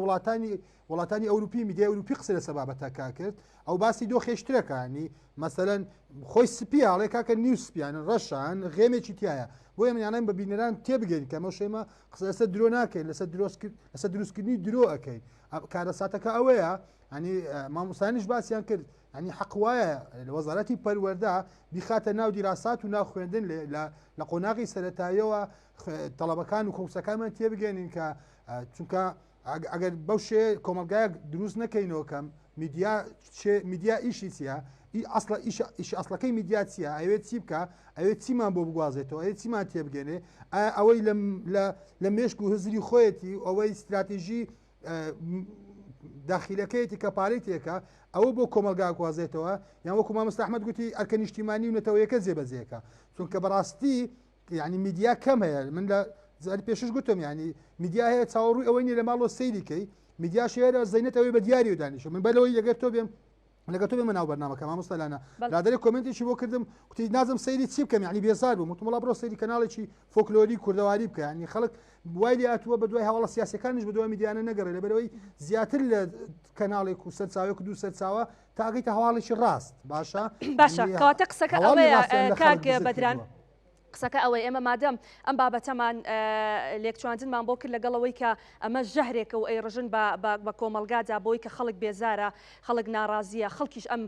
وڵاتانی ئەوروپی میدیای ئەوروپی قسەی لەسەر بابەتەکە کرد ئەو باسی دۆ خێشترەکانی مەسەلەن خۆی سپیاڵێ کاکە نیو سپیان ڕەشان غێمێکی تایە بۆیە منیانان بە بینەران تێبگەین کە ئەمە شێمە قسە لەسەر درۆ ناکەین لەسەر دروستکردنی درۆ ئەەکەین کارەساتەکە ئەوەیە ینی مامۆستایانیش باسییان کرد ینی حەق وایە وەزارەتی پەروەردە بیخاتە ناو دیراسات و ناو خوێندن لە قۆناغی سەرەتاییەوە تەڵەبەکان و کۆمسەکانمان تێبگەێنین کە چونکە ئەگەر بەو شێ کۆمەلگایە دروست نەکەینەوە کەم میدیا ئیشی چیە ئیشی ئەسڵەکەی میدیا چیە ئەوێت چی بکە ئەوێت چیمان بۆ بگوازێتەوە ئەوێت چیمان تێبگەێنێ ئەوەی لە مێشک و هزری خۆیەتی ئەوەی استراتیژی داخیلەکەیەتی کە پارەی تێکە ئەوە بۆ کۆمەلگا گوازێتەوە یان وەکو مامۆستا ئەحمەد گوتی ئەرکە نیشتیمانی و نەتەوەیەکە جێبەجێکە چونکە بەڕاستی ینی میدیا کەم هەیە من لە زاری پێشش گوتم ینی میدیا هەیە چاوەڕووی ئەوەی لە ماڵۆ سەیریکەی میدیاش هەیە زەینەت ئەوەی بە دیاری و دانیشە من بەلەوەی لەگەر تۆ بێم لەگە تۆ بێمە ناو بەرنامەکە مامۆستا لانا لادەرێک کۆمنتێکی بۆ کردم کوتی نازم سەیری چی بکەم یعنی بێزار بووم وتم وڵا بڕۆ سەیری کەناڵێکی فۆکلۆری کوردەواری بکە یعنی خەڵک وای لێ هاتووە بە دوای هەواڵە سیاسەکانیش بە دوای میدیانە نەگەڕێ لەبەرەوەی زیاتر لە کەناڵێک و سەرچاوێک و دوو سەرچاوە تاگەیتە هەواڵێکی ڕاست باشە کەواتە قسەکە ئەوەیە کاک بەدران قسەکە ئەوەی ئێمە مادەم ئەم بابەتەمان لێکچواندنمان بۆ کرد لەگەڵەوەی کە ئەمە ژەهرێکە و ئەی ڕژن بە کۆمەلگادا بۆی کە خەڵک بێزارە خەڵک ناڕازیە خەڵکیش ئەم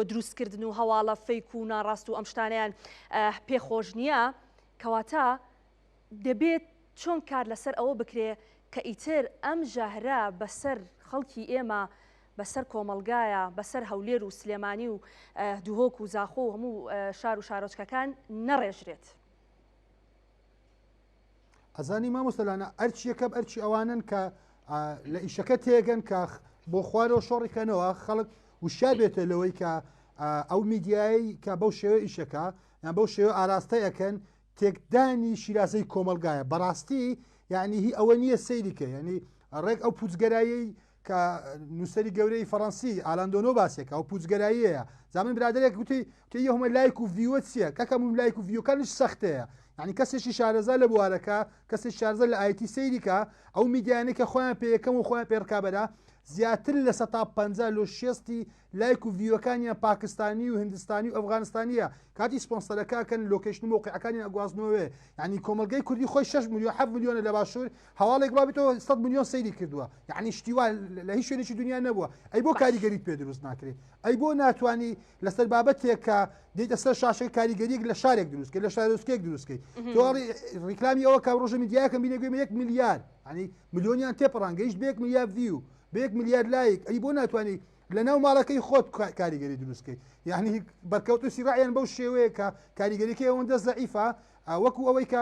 دروستکردن و هەواڵە فەیک و ناڕاست و ئەم شتانیان پێخۆش نییە کەواتە دەبێت چۆن کار لەسەر ئەوە بکرێ کە ئیتر ئەم ژەهرە بەسەر خەڵکی ئێمە بەسەر کۆمەلگایە بەسەر هەولێر و سلێمانی و دووهۆک و زاخۆ و هەموو شار و شارۆچکەکان نەڕێژرێت. ئەزانی مامۆستەلانە ئەرچی یەکەم ئەرچی ئەوانن کە لە ئیشەکە تێگەن کە بۆ خوارەوە شۆڕیکەنەوە خەڵک وشار بێتە لەوەی کە ئەو میدیایی کە بەو شێوە ئیشەکە یان بەو شێوە ئاراستە یەکەن تێکدانی شیرازەی کۆمەلگایە بەڕاستی یعنی هی ئەوە نییە سەیریکە یعنی ڕێک ئەو پوچگەرایی کە نووسری گەورەی فەڕەنسی ئالاندۆنۆ باسێکە ئەو پوچگەراییەیە زانین برادێک گوتی هەمە لایک و ڤیوە چییە کەکەم لایک و ڤیوەکانش سەختەیە یعنی کەسێکی شارەزا لە بوارەکە کەسێک شارزە لە ئایتی سەیریکە ئەو میدیانەی کە خۆیان پێیەکەم و خۆیان پێڕکابەرە زیاتر لە 150 لۆ 60 لایک و ڤیوەکانیان پاکستانی و هندستانی و ئەفغانستانیە کاتی سپۆنسەرەکەکەن لۆکیشن موقعەکانی ئەگوازنەوەی ینی کۆمەلگەی کوردی خۆی 6 میلیۆن 7 میلیۆنە لە باشوور هەواڵێک ڕابێتەوە 100 میلیۆن سەیری کردووە یعنی شتیوان لە هیچ شوێنێکی دنیا نەبووە ئەی بۆ کاریگەریت پێ دروست ناکرێت ئەی بۆ ناتوانانی لەسەر بابەتێک کە دێتە سەر شاشەی کاریگەریەک لە شارێک دروستکە لە شارۆچکێک دروستکەی تۆ ڕیکلامی ئەوە کا ڕۆژە میدیاکە بینێگوێمە 1 میلیارد ینی ملیۆنیان تێپەڕانگەیشت بە 1 میلیارد ڤیو بە 1 میلیارد لایک ئەی بۆ ناتوانانی لە ناو ماڵەکەی خۆت کاریگەری دروستکەی یعنی بەرکەوت و سیڕایان بەو شێوەیە کە کاریگەریەکەی ئەوەندە زەعیفە وەکو ئەوەی کە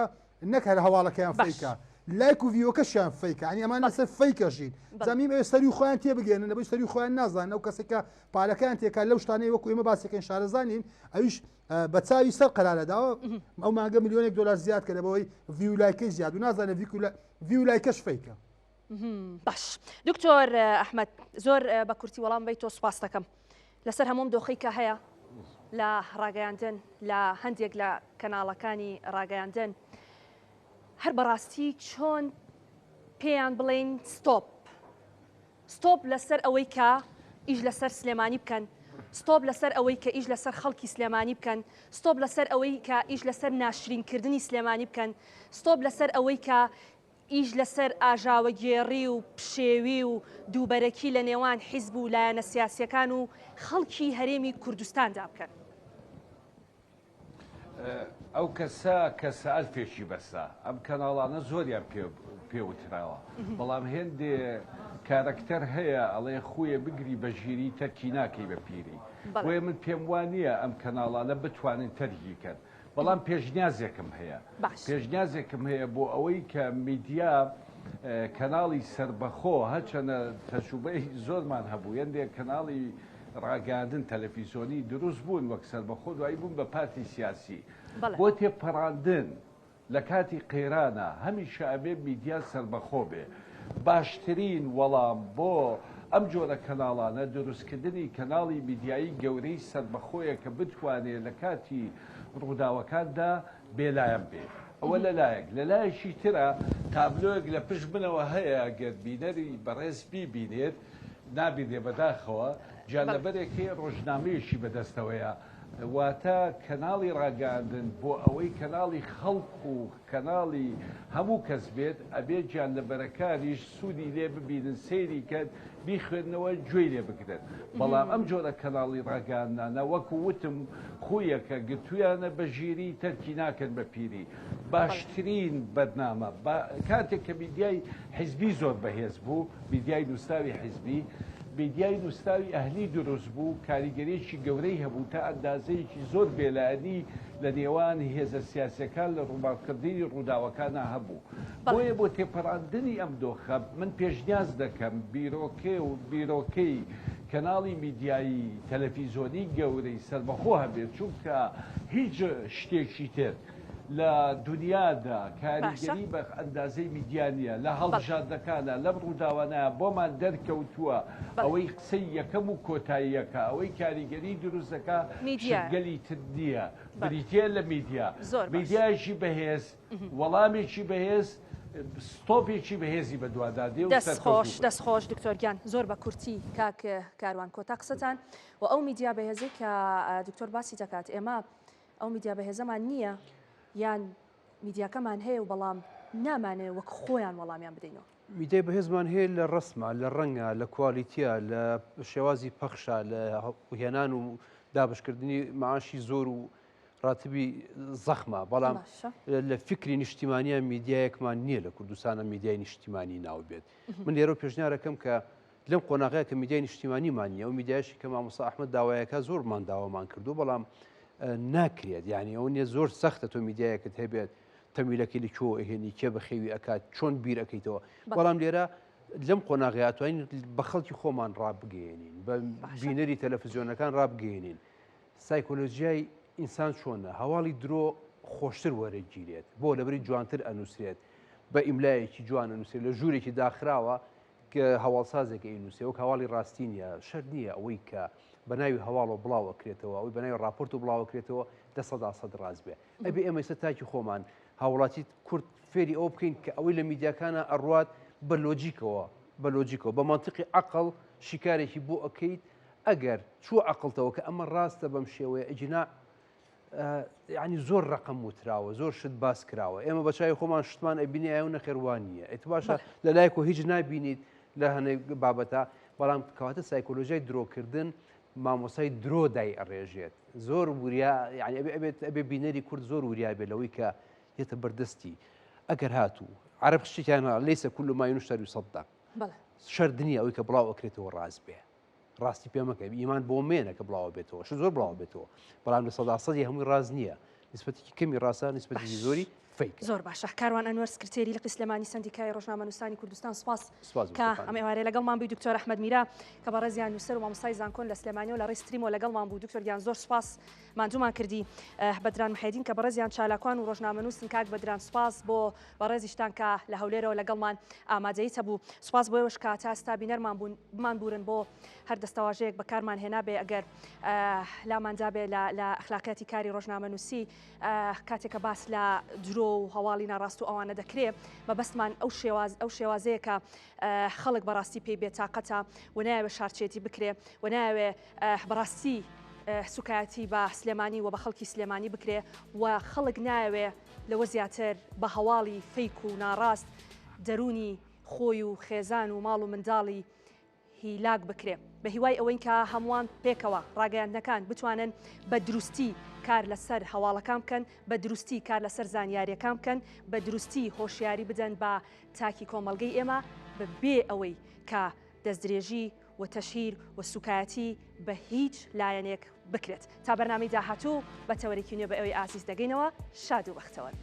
نەک هەر هەواڵەکەیان فەیکە لایک و ڤیۆکەشیان فەیکە ینی ئەمان لەسەر فەیکەژین زەمیم ئێ سەری خۆیان تێبگەێنن لەبەی سەری خۆیان نازانن ئەو کەسێکە پارەکان تێکا لەو شتانەی وەکو ئێمە باسەکەن شارەزانین ئەویش بە چاوی سەر قەرارەداوە ئەو مانگە ملیۆنێک دلار زیاد کە لەبەوەی ڤیو لایکەی زیاد و نازانە ڤیو لایکەش فەیکە. باش دکتۆر ئەحمەد زۆر بە کورتی وەڵام بێت تۆ سوپاس دەکەم لەسەر هەموم دۆخی کە هەیە لە ڕاگەیاندن لە هەندێک لە کەناڵەکانی ڕاگەیاندن هەر بەڕاستی چۆن پێیان بڵێن ستۆپ لەسەر ئەوەی کە ئیش لەسەر سلێمانی بکەن ستۆپ لەسەر ئەوەی کە ئیش لەسەر خەڵکی سلێمانی بکەن ستۆپ لەسەر ئەوەی کە ئیش لەسەر ناشرینکردنی سلێمانی بکەن ستۆپ لەسەر ئەوەی کە ئیش لەسەر ئاژاوەگێڕی و پشێوی و دووبەرەکی لە نێوان حیزب و لایەنە سیاسیەکان و خەڵکی هەرێمی کوردستاندا بکەن. ئەو کەسە کە سەعات پێشی بەسا ئەم کەناڵانە زۆریان پێوتراوە بەڵام هێندێ کارکتەر هەیە ئەڵێ خۆیە بگری بە ژیری تەرکی ناکەی بە پیری بۆیە من پێم وانە ئەم کەناڵانە بتوانن تەرگیکەن بەڵام پێشنیازێکم هەیە پێشنیازێکم هەیە بۆ ئەوەی کە میدیا کەناڵی سربەخۆ هەچەنە تەجوبەی زۆرمان هەبوو هەندێک کەناڵی ڕاگەاندن تەلەڤیزۆنی دروست بوون وەک سربەخۆ دوایی بوون بە پارتی سیاسی بۆ تێپەڕاندن لە کاتی قێرانە هەمیشە ئەبێ میدیا سربەخۆ بێ باشترین وەڵام بۆ ئەم جۆرە کەناڵانە دروستکردنی کەناڵی میدیایی گەورەی سربەخۆیە کە بتوانێت لە کاتی ڕووداوەکاندا بێلایەن بێ ئەوە لەلایەک لەلایەکی ترە تابلۆیەک لە پشت بنەوە هەیە گەربینەری بەڕێز بیبینێت نابینێ بەداخەوە جانەبەرێکی ڕۆژنامەیەشی بەدەستەوەیە واتە کەناڵی ڕاگەاندن بۆ ئەوەی کەناڵی خەڵق و کەناڵی هەموو کەس بێت ئەبێ جانەبەرەکانیش سوودی لێ ببینن سەیری کرد بیخوێنەوە گوێی لێ بگرن بەڵام ئەم جۆرە کەناڵی ڕاگەاندانە وەکو وتم خۆیەکە گرتویانە بە ژیری تەرکی ناکەن بە پیری باشترین بەرنامە کاتێک کە میدیای حیزبی زۆر بەهێز بوو میدیای نووسراوی حیزبی میدیای نووسراوی ئەهلی دروست بوو کاریگەریەکی گەورەی هەبوو تا ئەندازەیەکی زۆر بێلایەنی لە نێوان هێزە سیاسەکان لە ڕووبارکردنی ڕووداوەکانە هەبوو بۆیە بۆ تێپەڕاندنی ئەم دۆخە من پێشنیاز دەکەم بیرۆکەی کەناڵی میدیایی تەلەڤیزۆنی گەورەی سربەخۆ هەبێت چونکە هیچ شتێکی تر لە دنیادا کاریگەری بە ئەندازەی میدیانە لە هەڵبژاردەکانە لەم ڕووداوانە بۆمان دەرکەوتووە ئەوەی قسەی یەکەم و کۆتاییەکە ئەوەی کاریگەری دروستەکە شگەلی تر نییە بریتە لە میدیا میدیایشی بەهێز وەڵامێکی بەهێز ستۆپێکی بەهێزی بە دووادادێ و دەستخۆش دکتۆرگیان زۆر بە کورتی کاک کاروان کۆتا قسەتان و ئەو میدیا بەهێزی کە دکتۆر باسی دەکات ئێمە ئەو میدیا بەهێزەمان نییە یان میدیاکەمان هەیە و بەڵام نامانێت وەک خۆیان وەڵامیان بدەینەوە میدیای بەهێزمان هەیە لە ڕسمە لە ڕەنگە لە کوالیتیە لە شێوازی پەخشە لە هێنان و دابشکردنی معاشی زۆر و ڕاتبی زەخمە بەڵام لە فکری نیشتیمانیە میدیایەکمان نییە لە کوردستانە میدیای نیشتیمانی ناو بێت من لێرە پێشنیارەکەم کە لەم قۆناغەیە کە میدیای نیشتیمانیمان نییە و میدیایشی کە مامۆستا ئەحمەد داوایەکە زۆرمان داوامان کردو بەڵام ناکرێت یعنی ئەو نیە زۆر سەختە تۆ میدیایەکەت هەبێت تەمیلەکەی لە کۆ ئەهێنی کێ بەخێوی ئەکات چۆن بیر ئەەکەیتەوە بەڵام لێرە لەم قۆناغەیە توانین بە خەڵکی خۆمان ڕابگەێنین بە بینەری تەلەڤیزیۆنەکان ڕابگەێنین سایکۆلۆژیای ئینسان چۆنە هەواڵی درۆ خۆشتر وەرەگیرێت بۆ لەبەری جوانتر ئەنووسێت بە ئیملایەکی جوان ئەنووسێت لە ژوورێکی داخراوە کە هەواڵسازێک ئەینووسێ وەک هەواڵی ڕاستی نیە شەر نییە ئەوەی کە بە ناوی هەواڵەوە بڵاوەکرێتەوە ئەوەی بە ناوی ڕاپۆرت و بڵاوەکرێتەوە 100% ڕاز بێ ئەبێ ئێمە ئێستا تاکی خۆمان هاوڵاتی کورد فێری ئەو بکەین کە ئەوەی لە میدیاکانە ئەڕوات بە لۆجیکەوە بە منطقی عەقڵ شیکارێکی بۆ ئەکەیت ئەگەر چوو عەقڵتەوە کە ئەمە ڕاستە بەم شێوەیە ئەجینا ینی زۆر ڕقم وتراوە زۆر شت باس کراوە ئێمە بەچای خۆمان شتمان ئەبینی ئەو نەخێوان نییە ئەیت باشە لەلایەک و هیچ نابینیت لە هەنێک بابەتە بەڵام کەواتە سایکۆلۆژیای درۆکردن مامۆسای درۆ دای ئەڕێژێت زۆر وریا یعنی ئەبێ بینەری کورد زۆر وریا بێت لەوەی کە هێتە بەردەستی ئەگەر هاتوو عەرەب شتێکیان لەیسە كل ما ينشر يصدق شەرد نییە ئەوەی کە بڵاو ئەکرێتەوە ڕاست بێ ڕاستی پێمەکە ئیمان بۆ مێنە کە بڵاوە بێتەوە ش زۆر بڵاو بێتەوە بەڵام لە 100% هەمووی ڕاز نییە نسبەتێکی کەمی ڕاستە نسبەتی زۆری زۆر باشە کاروان ئەنوەر سکرتێری لە قسلەمانی سندیکای ڕۆژنامە نووسانی کوردستان سپاس کە ئەم ئێوارەیە لەگەڵمان بووی دکتۆر ئەحمەد میرا کە بە ڕێزیان نووسەر و مامۆستای زانکۆن لە سلێمانی و لە ڕێی ستریم و لەگەڵمان بوو دکتۆرگیان زۆر سپاس ماندوومان کردی بەدران محەیدین کە بە ڕێزیان چالاکوان و ڕۆژنامە نووسن کاک بەدران سپاس بۆ بە ڕێزیشتان کە لە هەولێرەوە لەگەڵمان ئامادەیت هەبوو سپاس بۆ ئێوەش کە تا ئێستا بینەرمان بمان بورن بۆ هەر دەستەواژەیەک بەکارمان هێنا بێ ئەگەر لامانجا بێ لە ئەخلاقیاتی کاری ڕۆژنامە نووسی کاتێکە باس لە درۆ و هەواڵی ناڕاست و ئەوانە دەکرێت بەبەستمان ئەو شێوازەیە کە خەڵک بەڕاستی پێی بێتاقەتە و نایوێ شارچێتی بکرێ و ناوێ بەڕاستی سوکایەتی بە سلێمانی و بە خەڵکی سلێمانی بکرێ و خەڵک نایوێ لەوە زیاتر بە هەواڵی فەیک و ناڕاست دەرونی خۆی و خێزان و ماڵ و منداڵی هیلاک بکرێ بە هیوای ئەوەی کە هەمووان پێکەوە ڕاگەیاندنەکان بتوانن بە دروستی کار لەسەر هەواڵەکان بکەن بە دروستی کار لەسەر زانیاریەکان بکەن بە دروستی هۆشیاری بدەن بە تاکی کۆمەڵگەی ئێمە بێ ئەوەی کە دەستدرێژی و تەشهیر و سوکایەتی بە هیچ لایەنێک بکرێت تا بەرنامەی داهاتوو بە تەوەرێکی نوێ بە ئەوەی ئازیز دەگەینەوە شاد و بەختەوەر.